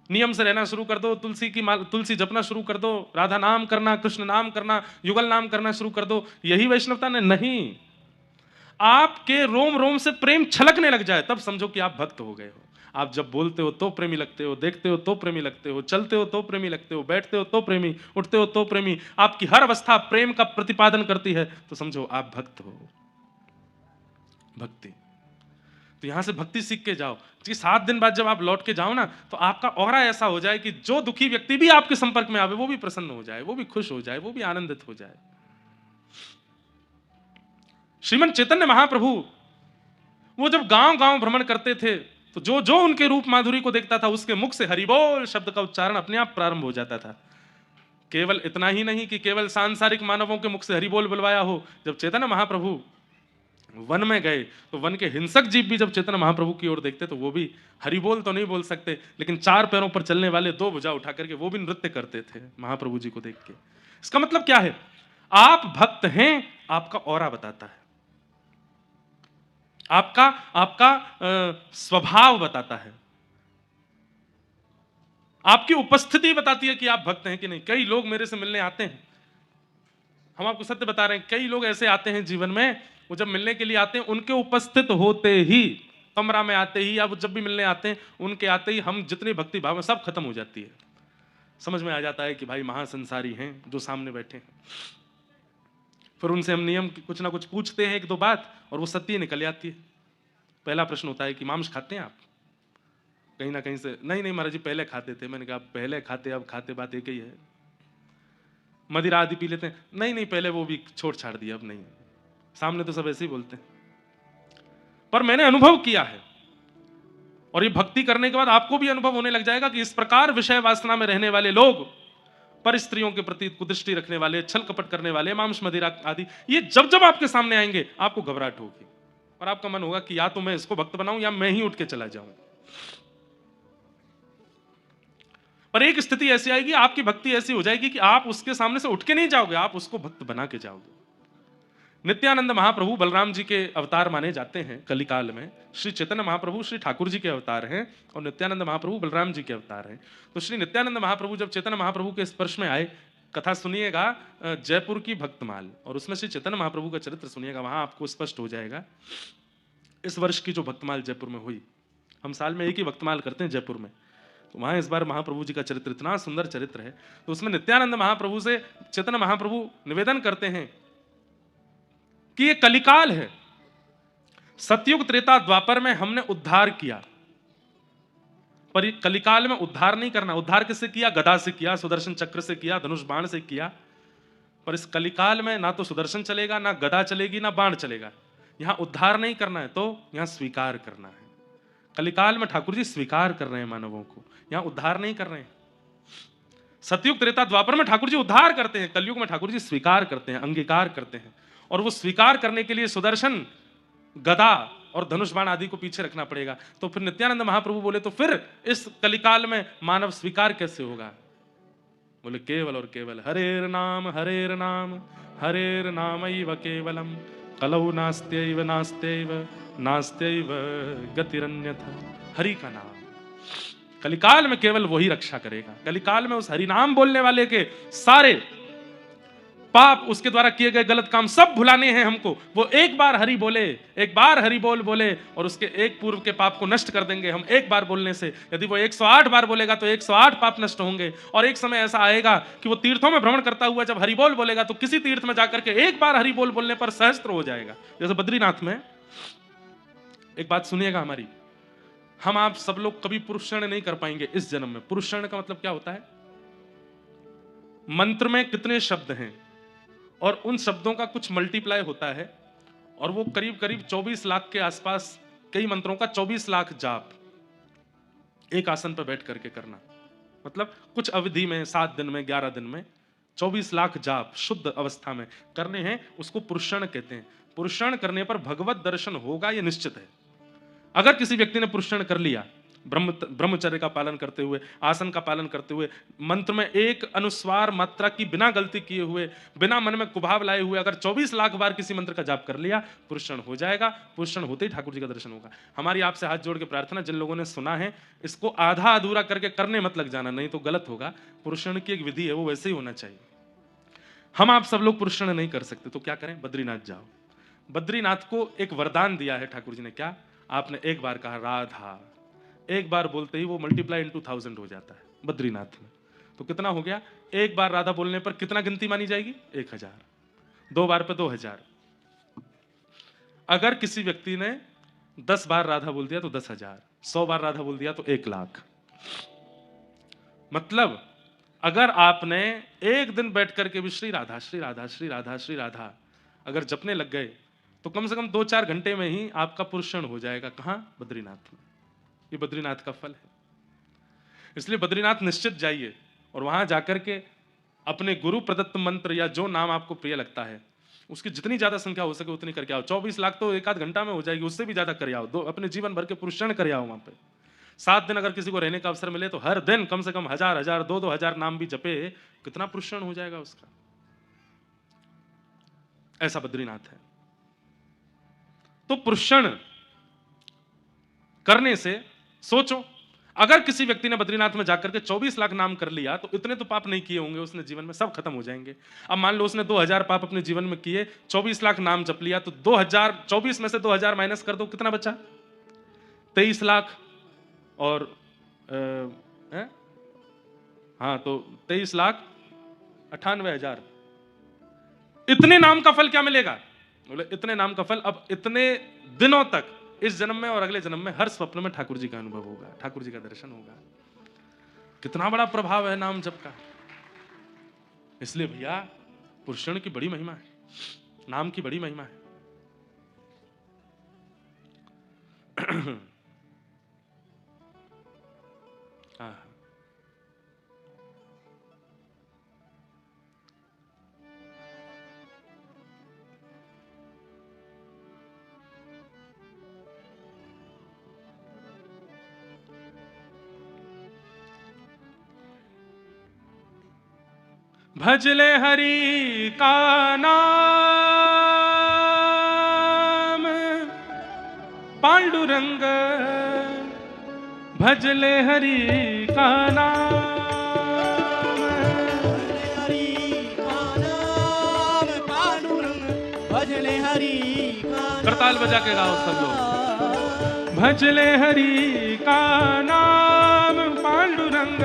नियम से रहना शुरू कर दो, तुलसी जपना शुरू कर दो, राधा नाम करना, कृष्ण नाम करना, युगल नाम करना शुरू कर दो। यही वैष्णवता ने? नहीं। आपके रोम रोम से प्रेम छलकने लग जाए तब समझो कि आप भक्त हो गए हो। आप जब बोलते हो तो प्रेमी लगते हो, देखते हो तो प्रेमी लगते हो, चलते हो तो प्रेमी लगते हो, बैठते हो तो प्रेमी, उठते हो तो प्रेमी, आपकी हर अवस्था प्रेम का प्रतिपादन करती है, तो समझो आप भक्त हो। भक्ति, तो यहां से भक्ति सीख के जाओ कि 7 दिन बाद जब आप लौट के जाओ ना, तो आपका ऑरा ऐसा हो जाए कि जो दुखी व्यक्ति भी आपके संपर्क में आवे वो भी प्रसन्न हो जाए, वो भी खुश हो जाए, वो भी आनंदित हो जाए। श्रीमन चैतन्य महाप्रभु वो जब गांव गांव भ्रमण करते थे तो जो जो उनके रूप माधुरी को देखता था उसके मुख से हरिबोल शब्द का उच्चारण अपने आप प्रारंभ हो जाता था। केवल इतना ही नहीं कि केवल सांसारिक मानवों के मुख से हरिबोल बुलवाया हो। जब चैतन्य महाप्रभु वन में गए तो वन के हिंसक जीव भी जब चैतन्य महाप्रभु की ओर देखते तो वो भी हरिबोल तो नहीं बोल सकते, लेकिन 4 पैरों पर चलने वाले 2 भुजा उठा करके वो भी नृत्य करते थे महाप्रभु जी को देख के। इसका मतलब क्या है? आप भक्त हैं, आपका ऑरा बताता है, आपका स्वभाव बताता है, आपकी उपस्थिति बताती है कि आप भक्त हैं कि नहीं। कई लोग मेरे से मिलने आते हैं, हम आपको सत्य बता रहे हैं, कई लोग ऐसे आते हैं जीवन में, वो जब मिलने के लिए आते हैं उनके उपस्थित होते ही, कमरा में आते ही, या वो जब भी मिलने आते हैं उनके आते ही हम जितनी भक्ति भाव में सब खत्म हो जाती है। समझ में आ जाता है कि भाई महासंसारी हैं जो सामने बैठे हैं। फिर उनसे हम नियम कुछ ना कुछ पूछते हैं 1-2 बात और वो सत्य निकल जाती है। पहला प्रश्न होता है कि मांस खाते हैं आप? कहीं ना कहीं से नहीं महाराज जी पहले खाते थे। मैंने कहा पहले खाते अब खाते बात एक ही है। मदिरा आदि पी लेते हैं? नहीं पहले वो भी छोड़ छाड़ दिया, अब नहीं। सामने तो सब ऐसे ही बोलते हैं, पर मैंने अनुभव किया है, और ये भक्ति करने के बाद आपको भी अनुभव होने लग जाएगा कि इस प्रकार विषय वासना में रहने वाले लोग, पर स्त्रियों के प्रति कुदृष्टि रखने वाले, छल कपट करने वाले, मांस मदिरा आदि, ये जब जब आपके सामने आएंगे आपको घबराहट होगी और आपका मन होगा कि या तो मैं इसको भक्त बनाऊं या मैं ही उठ के चला जाऊं। पर एक स्थिति ऐसी आएगी, आपकी भक्ति ऐसी हो जाएगी कि आप उसके सामने से उठ के नहीं जाओगे, आप उसको भक्त बना के जाओगे। नित्यानंद महाप्रभु बलराम जी के अवतार माने जाते हैं कलिकाल में। श्री चैतन्य महाप्रभु श्री ठाकुर जी के अवतार हैं और नित्यानंद महाप्रभु बलराम जी के अवतार हैं। तो श्री नित्यानंद महाप्रभु जब चैतन्य महाप्रभु के स्पर्श में आए, कथा सुनिएगा जयपुर की भक्तमाल, और उसमें श्री चैतन्य महाप्रभु का चरित्र सुनिएगा, वहां आपको स्पष्ट हो जाएगा। इस वर्ष की जो भक्तमाल जयपुर में हुई, हम साल में एक ही भक्तमाल करते हैं जयपुर में, तो वहां इस बार महाप्रभु जी का चरित्र इतना सुंदर चरित्र है। तो उसमें नित्यानंद महाप्रभु से चैतन्य महाप्रभु निवेदन करते हैं कि ये कलिकाल है, सतयुग त्रेता द्वापर में हमने उद्धार किया, पर कलिकाल में उद्धार नहीं करना। उद्धार किससे किया? गदा से किया, सुदर्शन चक्र से किया, धनुष बाण से किया। पर इस कलिकाल में ना तो सुदर्शन चलेगा, ना गदा चलेगी, ना बाण चलेगा। यहां उद्धार नहीं करना है, तो यहां स्वीकार करना है। कलिकाल में ठाकुर जी स्वीकार कर रहे हैं मानवों को, यहां उद्धार नहीं कर रहे हैं। सतयुग त्रेता द्वापर में ठाकुर जी उद्धार करते हैं, कलयुग में ठाकुर जी स्वीकार करते हैं, अंगीकार करते हैं। और वो स्वीकार करने के लिए सुदर्शन, गदा और धनुष बाण आदि को पीछे रखना पड़ेगा। तो फिर नित्यानंद महाप्रभु बोले तो फिर इस कलिकाल में मानव स्वीकार कैसे होगा? बोले केवल और केवल हरेर नाम हरेर नामैव केवलम कलौ नास्त्यैव नास्त्यैव नास्त्यैव गतिरन्यथा। हरि का नाम कलिकाल में केवल वही रक्षा करेगा। कलिकाल में उस हरि नाम बोलने वाले के सारे पाप, उसके द्वारा किए गए गलत काम सब भुलाने हैं हमको। वो एक बार हरि बोले, एक बार हरि बोले और उसके एक पूर्व के पाप को नष्ट कर देंगे हम एक बार बोलने से। यदि वो 108 बार बोलेगा तो 108 पाप नष्ट होंगे। और एक समय ऐसा आएगा कि वो तीर्थों में भ्रमण करता हुआ जब हरि बोलेगा तो किसी तीर्थ में जाकर के एक बार हरि बोलने पर सहस्त्र हो जाएगा। जैसे बद्रीनाथ में, एक बात सुनिएगा हमारी, हम आप सब लोग कभी पुरुषण नहीं कर पाएंगे इस जन्म में। पुरुषण का मतलब क्या होता है? मंत्र में कितने शब्द हैं और उन शब्दों का कुछ मल्टीप्लाई होता है और वो करीब करीब 24 लाख के आसपास, कई मंत्रों का 24 लाख जाप एक आसन पर बैठ करके करना। मतलब कुछ अवधि में 7 दिन में 11 दिन में 24 लाख जाप शुद्ध अवस्था में करने हैं, उसको पुरुषण कहते हैं। पुरुषण करने पर भगवत दर्शन होगा, यह निश्चित है। अगर किसी व्यक्ति ने पुरुषण कर लिया, ब्रह्मचर्य का पालन करते हुए, आसन का पालन करते हुए, मंत्र में एक अनुस्वार मात्रा की बिना गलती किए हुए, बिना मन में कुभाव लाए हुए अगर 24 लाख बार किसी मंत्र का जाप कर लिया, पुरुषण हो जाएगा। पुरुषण होते ही ठाकुर जी का दर्शन होगा। हमारी आपसे हाथ जोड़ के प्रार्थना, जिन लोगों ने सुना है इसको आधा अधूरा करके करने मत लग जाना, नहीं तो गलत होगा। पुरुषण की एक विधि है, वो वैसे ही होना चाहिए। हम आप सब लोग पुरुषण नहीं कर सकते तो क्या करें? बद्रीनाथ जाओ। बद्रीनाथ को एक वरदान दिया है ठाकुर जी ने। क्या? आपने एक बार कहा राधा, एक बार बोलते ही वो मल्टीप्लाई इनटू 1000 हो जाता है बद्रीनाथ में। तो कितना हो गया? एक बार राधा बोलने पर कितना गिनती मानी जाएगी? 1000। 2 बार पे 2000। अगर किसी व्यक्ति ने 10 बार राधा बोल दिया तो 10,000, 100 बार राधा बोल दिया तो 1,00,000। मतलब अगर आपने एक दिन बैठ करके भी श्री राधा श्री राधा श्री राधा श्री राधा अगर जपने लग गए तो कम से कम 2-4 घंटे में ही आपका पुरुषण हो जाएगा। कहां? बद्रीनाथ में। ये बद्रीनाथ का फल है। इसलिए बद्रीनाथ निश्चित जाइए और वहां जाकर के अपने गुरु प्रदत्त मंत्र या जो नाम आपको प्रिय लगता है उसकी जितनी ज्यादा संख्या हो सके उतनी करके आओ। 24 लाख तो 1 आध घंटा में हो जाएगी, उससे भी ज्यादा कर आओ। अपने जीवन भर के पुरुषण कर आओ वहां पे। 7 दिन अगर किसी को रहने का अवसर मिले तो हर दिन कम से कम 1000 2 हजार नाम भी जपे, कितना पुरुषण हो जाएगा उसका। ऐसा बद्रीनाथ है। तो पुरुषण करने से सोचो, अगर किसी व्यक्ति ने बद्रीनाथ में जाकर के 24 लाख नाम कर लिया तो इतने तो पाप नहीं किए होंगे उसने जीवन में, सब खत्म हो जाएंगे। अब मान लो उसने 2000 पाप अपने जीवन में किए, 24 लाख नाम जप लिया, तो 24 में से 2000 माइनस कर दो, कितना बचा? 23 लाख और हाँ, तो 23,98,000। इतने नाम का फल क्या मिलेगा? बोले इतने नाम का फल अब इतने दिनों तक, इस जन्म में और अगले जन्म में हर स्वप्न में ठाकुर जी का अनुभव होगा, ठाकुर जी का दर्शन होगा। कितना बड़ा प्रभाव है नाम जप का। इसलिए भैया पुरुषण की बड़ी महिमा है, नाम की बड़ी महिमा है। भजले हरि का नाम पांडुरंग, भजले हरि का नाम, हरि का नाम पांडुरंग, भजले हरि का नाम। करताल बजा के गाओ सब लोग। भजले हरि का नाम पांडुरंग,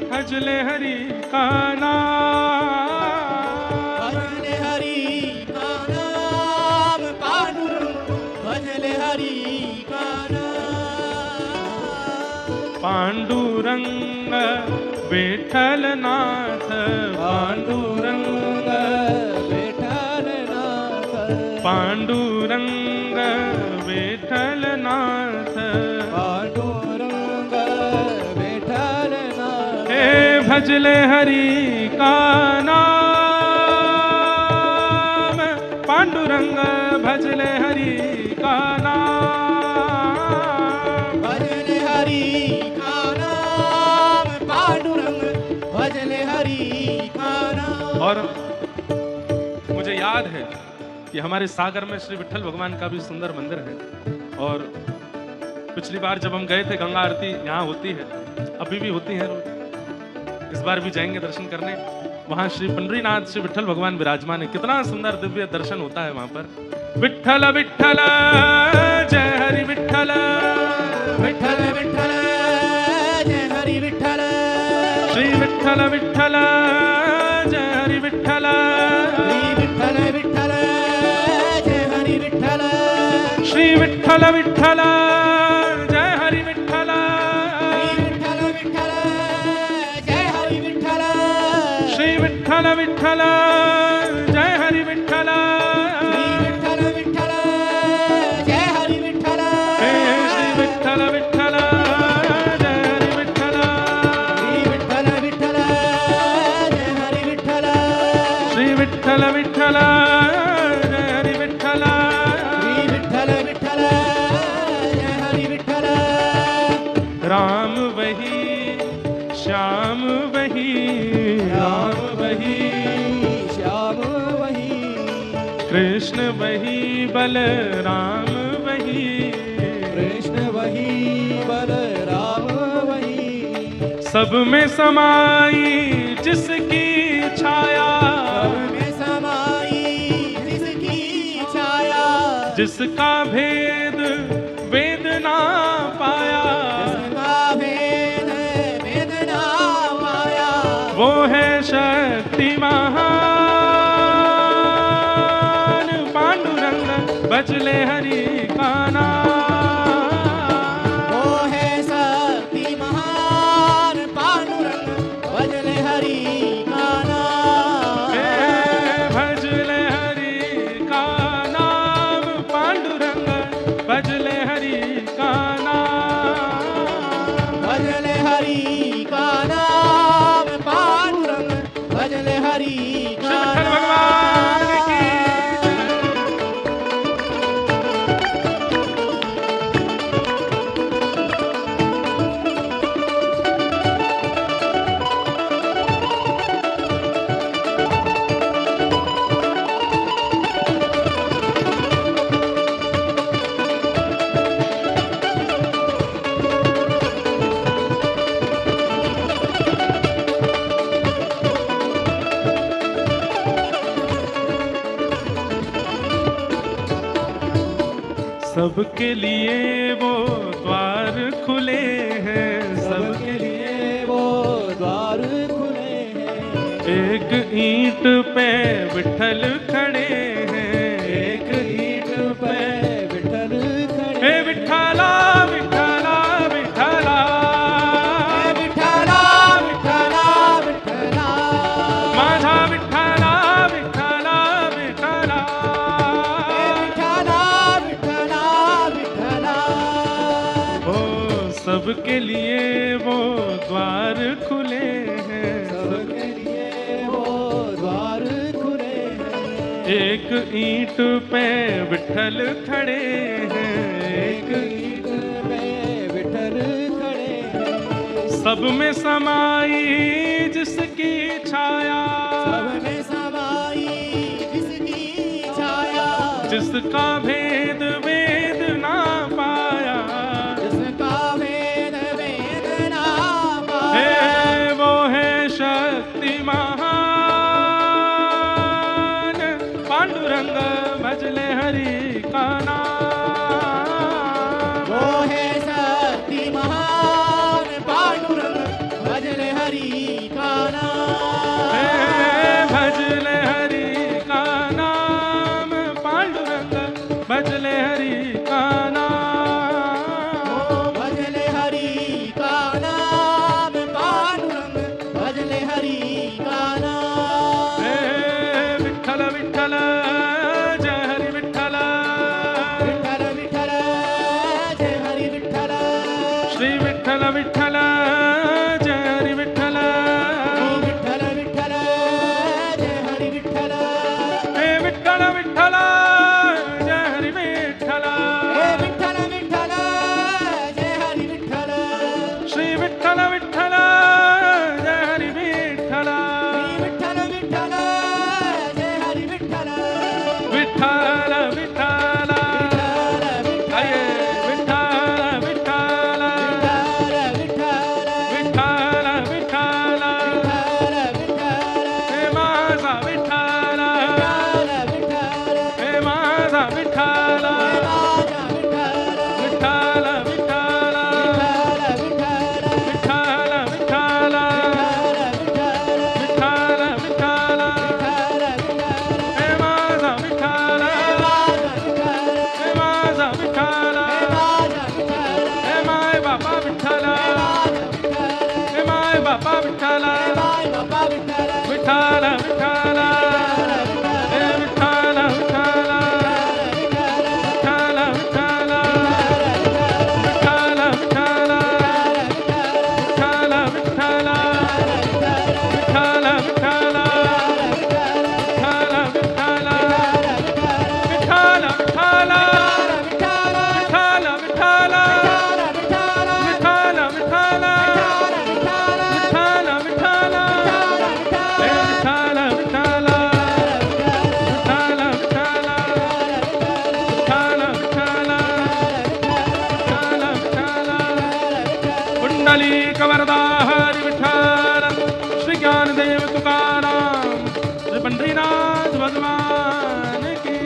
भजले हरि का नाम, भजले हरि का नाम पांडुरंग, भजले हरि का नाम। पांडुरंग विठ्ठलनाथ, पांडुरंग विठ्ठलनाथ, पांडुरंग विठ्ठलनाथ, भजले हरि का नाम, पांडुरंग भजले हरि का नाम, भजले हरि का नाम, पांडुरंग भजले हरि का नाम। और मुझे याद है कि हमारे सागर में श्री विट्ठल भगवान का भी सुंदर मंदिर है, और पिछली बार जब हम गए थे गंगा आरती यहाँ होती है, अभी भी होती है रोज। इस बार भी जाएंगे दर्शन करने। वहाँ श्री पंडरीनाथ श्री विट्ठल भगवान विराजमान है, कितना सुंदर दिव्य दर्शन होता है वहाँ पर। विट्ठल विट्ठल जय हरि विट्ठल, विट्ठल विट्ठल जय हरि विट्ठल, श्री विट्ठल विट्ठल जय हरि विट्ठल, श्री विट्ठल विट्ठल जय हरि विट्ठल, श्री विट्ठल विट्ठल जय हरि विट्ठल, श्री विट्ठल विट्ठल जय हरि विट्ठल, श्री विट्ठल विट्ठल जय हरि विट्ठल, श्री विट्ठल विट्ठल जय हरि विट्ठल, श्री विट्ठल विट्ठल जय हरि विट्ठल, श्री विट्ठल विट्ठल जय हरि विट्ठल, राम वही श्याम वही, राम वही श्याम वही, कृष्ण वही बलराम वही, कृष्ण वही बलराम वही, सब में समाई जिसकी छाया, सब में समाई जिसकी छाया, जिसका भेद वेद ना पाया, जिसका भेद वेद ना पाया, वो है शक्ति महान, पांडुरंग भजले हरि का नाम, वो है शक्ति महान, पांडुरंग भजले हरि का नाम, भजले हरि का नाम, पांडुरंग भजले हरि का नाम, भजले हरि का नाम, पांडुरंग भजले हरि का विट्ठल नाम। भगवान की सबके लिए वो द्वार खुले हैं, सबके लिए वो द्वार खुले हैं, एक ईंट पे विट्ठल खड़े हैं, एक ईंट पे विट्ठल खड़े, हे विट्ठला विट्ठला विट्ठला, हे विट्ठला विट्ठला विट्ठला, माझा विट्ठला विट्ठला विट्ठला, हे विट्ठला विट्ठला विट्ठला, ओ सबके लिए वो द्वार खुले हैं, सबके लिए वो द्वार खुले हैं, एक ईंट पे विट्ठल खड़े हैं, एक ईंट पे विट्ठल खड़े हैं, सब में समाई जिसकी छाया, सब में समाई जिसकी छाया, जिसका भेद वेद ना पाया, जिसका भेद वेद ना पाया, हे वो है शक्ति महान, पांडुरंग भजले हरि का नाम, वो है शक्ति महान, पांडुरंग भजले हरि का नाम, हे भजले हरि का नाम, पांडुरंग भजले हरि बाप्पा विठ्ठला बाई बाप्पा विठ्ठल विठ्ठला विठ्ठला हे विठ्ठला विठ्ठला विठ्ठला विठ्ठला विठ्ठला विठ्ठला विठ्ठला विठ्ठला विठ्ठला विठ्ठला विठ्ठला कवरदा हरि विठ्ठल श्री ज्ञानदेव तुकाराम श्री पंढरीनाथ भगवान की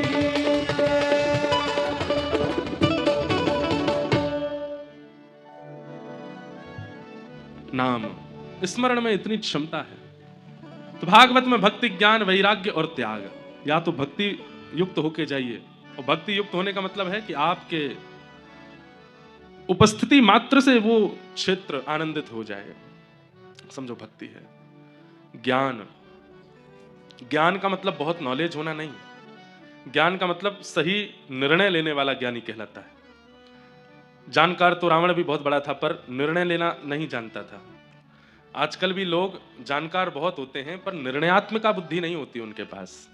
नाम स्मरण में इतनी क्षमता है। तो भागवत में भक्ति, ज्ञान, वैराग्य और त्याग, या तो भक्ति युक्त होके जाइए, और भक्ति युक्त होने का मतलब है कि आपके उपस्थिति मात्र से वो क्षेत्र आनंदित हो जाएगा, समझो भक्ति है। ज्ञान, ज्ञान का मतलब बहुत नॉलेज होना नहीं, ज्ञान का मतलब सही निर्णय लेने वाला ज्ञानी कहलाता है। जानकार तो रावण भी बहुत बड़ा था, पर निर्णय लेना नहीं जानता था। आजकल भी लोग जानकार बहुत होते हैं, पर निर्णयात्मक बुद्धि नहीं होती उनके पास,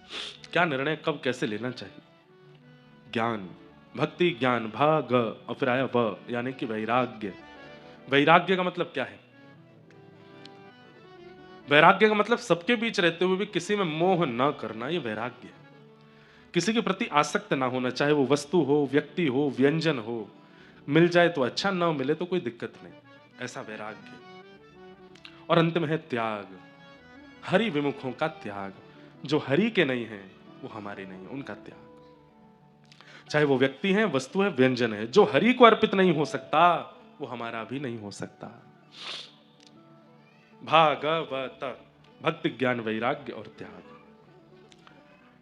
क्या निर्णय कब कैसे लेना चाहिए। ज्ञान, भक्ति, ज्ञान, भाग और फिर आया व, यानी कि वैराग्य। वैराग्य का मतलब क्या है? वैराग्य का मतलब सबके बीच रहते हुए भी किसी में मोह न करना, ये वैराग्य है। किसी के प्रति आसक्त ना होना, चाहे वो वस्तु हो, व्यक्ति हो, व्यंजन हो, मिल जाए तो अच्छा, ना मिले तो कोई दिक्कत नहीं, ऐसा वैराग्य। और अंत में है त्याग, हरि विमुखों का त्याग, जो हरि के नहीं है वो हमारे नहीं है, उनका त्याग। चाहे वो व्यक्ति है, वस्तु है, व्यंजन है, जो हरि को अर्पित नहीं हो सकता वो हमारा भी नहीं हो सकता। भागवत, भक्ति, ज्ञान, वैराग्य और त्याग।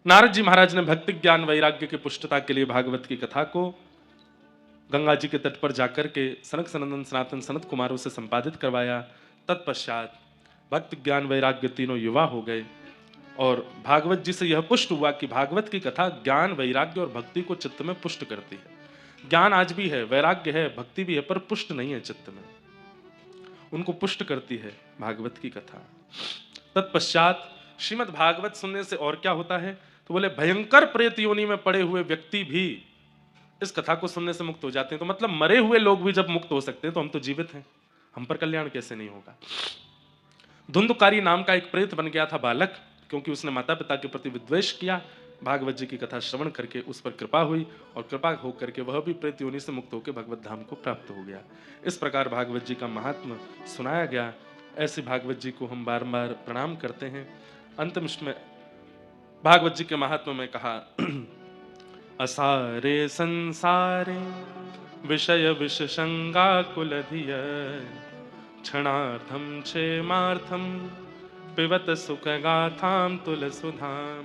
नारद जी महाराज ने भक्ति, ज्ञान, वैराग्य की पुष्टता के लिए भागवत की कथा को गंगा जी के तट पर जाकर के सनक सनंदन सनातन सनत कुमारों से संपादित करवाया। तत्पश्चात भक्ति, ज्ञान, वैराग्य तीनों युवा हो गए और भागवत जी से यह पुष्ट हुआ कि भागवत की कथा ज्ञान, वैराग्य और भक्ति को चित्त में पुष्ट करती है। ज्ञान आज भी है, वैराग्य है, भक्ति भी है, पर पुष्ट नहीं है चित्त में, उनको पुष्ट करती है भागवत की कथा। तत्पश्चात श्रीमद् भागवत सुनने से और क्या होता है, तो बोले भयंकर प्रेत योनि में पड़े हुए व्यक्ति भी इस कथा को सुनने से मुक्त हो जाते हैं। तो मतलब मरे हुए लोग भी जब मुक्त हो सकते हैं तो हम तो जीवित हैं, हम पर कल्याण कैसे नहीं होगा। धुंधकारी नाम का एक प्रेत बन गया था बालक, क्योंकि उसने माता पिता के प्रति विद्वेष किया। भागवत जी की कथा श्रवण करके उस पर कृपा हुई और कृपा होकर के वह भी प्रेत योनि से मुक्त होकर भगवत धाम को प्राप्त हो गया। इस प्रकार भागवत जी का महात्म्य सुनाया गया। ऐसे भागवत जी को हम बार बार प्रणाम करते हैं। अंतिम में भागवत जी के महात्म्य में कहा, असारे संसारे विषय विषसंगा कुलधिय क्षणार्थम क्षेमार्थम पिबत सुख गाथाम तुलसुधाम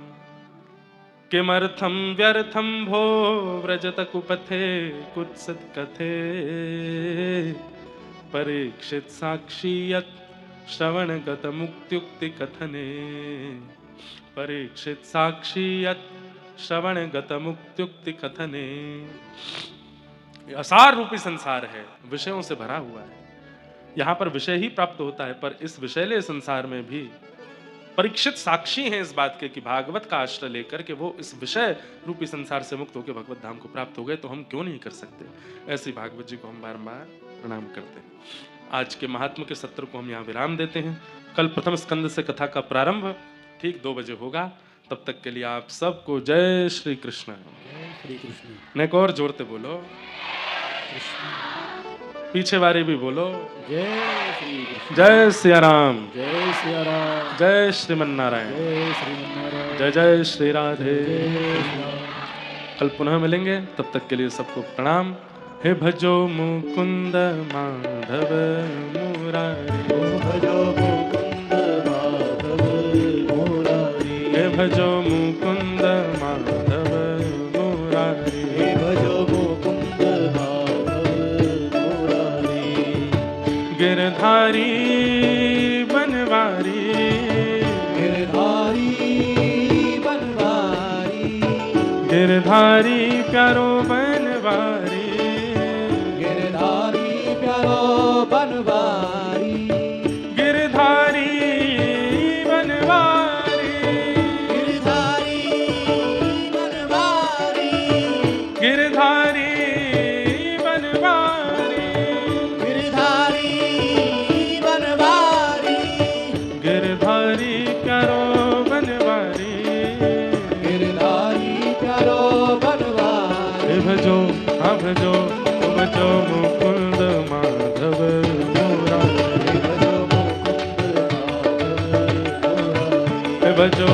किमर्थम व्यर्थम भो व्रजत कुपथे कुत्सित कथे परीक्षित साक्षीयत श्रवणगत मुक्त्युक्ति कथने परीक्षित साक्षीयत श्रवणगत मुक्त्युक्ति कथने। असार रूपी संसार है, विषयों से भरा हुआ है। यहाँ पर विषय ही प्राप्त होता है, पर इस विषयले संसार में भी परीक्षित साक्षी हैं इस बात के कि भागवत का आश्रय लेकर के वो इस विषय रूपी संसार से मुक्त होकर भगवत धाम को प्राप्त हो गए, तो हम क्यों नहीं कर सकते। ऐसी भागवत जी को हम बार बार प्रणाम करते हैं। आज के महात्मा के सत्र को हम यहाँ विराम देते हैं। कल प्रथम स्कंद से कथा का प्रारंभ ठीक 2 बजे होगा। तब तक के लिए आप सबको जय श्री कृष्ण। श्री कृष्ण। न एक और जोरते बोलो, पीछे वाले भी बोलो, जय श्री कृष्ण। जय सिया राम, जय सिया राम, जय श्रीमन नारायण, जय श्रीमन्नारायण, जय जय श्री राधे। जय श्री राम। कल पुनः मिलेंगे, तब तक के लिए सबको प्रणाम। हे भजो मुकुंद माधव मुरारी, भजो मुकुंद माधव मुरारी, हे भजो मुकुंद माधव मुरारी, हे भजो मुकुंद माधव मुरारी। गिरधारी गिरधारी प्यारो बनवारी, गिरधारी प्यारो बनवारी, गिरधारी बनवारी, गिरधारी बनवारी, गिरधारी बनवारी, गिरधारी बनवारी, गिरधारी प्यारो बनवारी, गिरधारी प्यारो बनवारी। भजो हाँ भजो भजो मुकुंद माधव मुरारी, भजो मुकुंद माधव मुरारी। भजो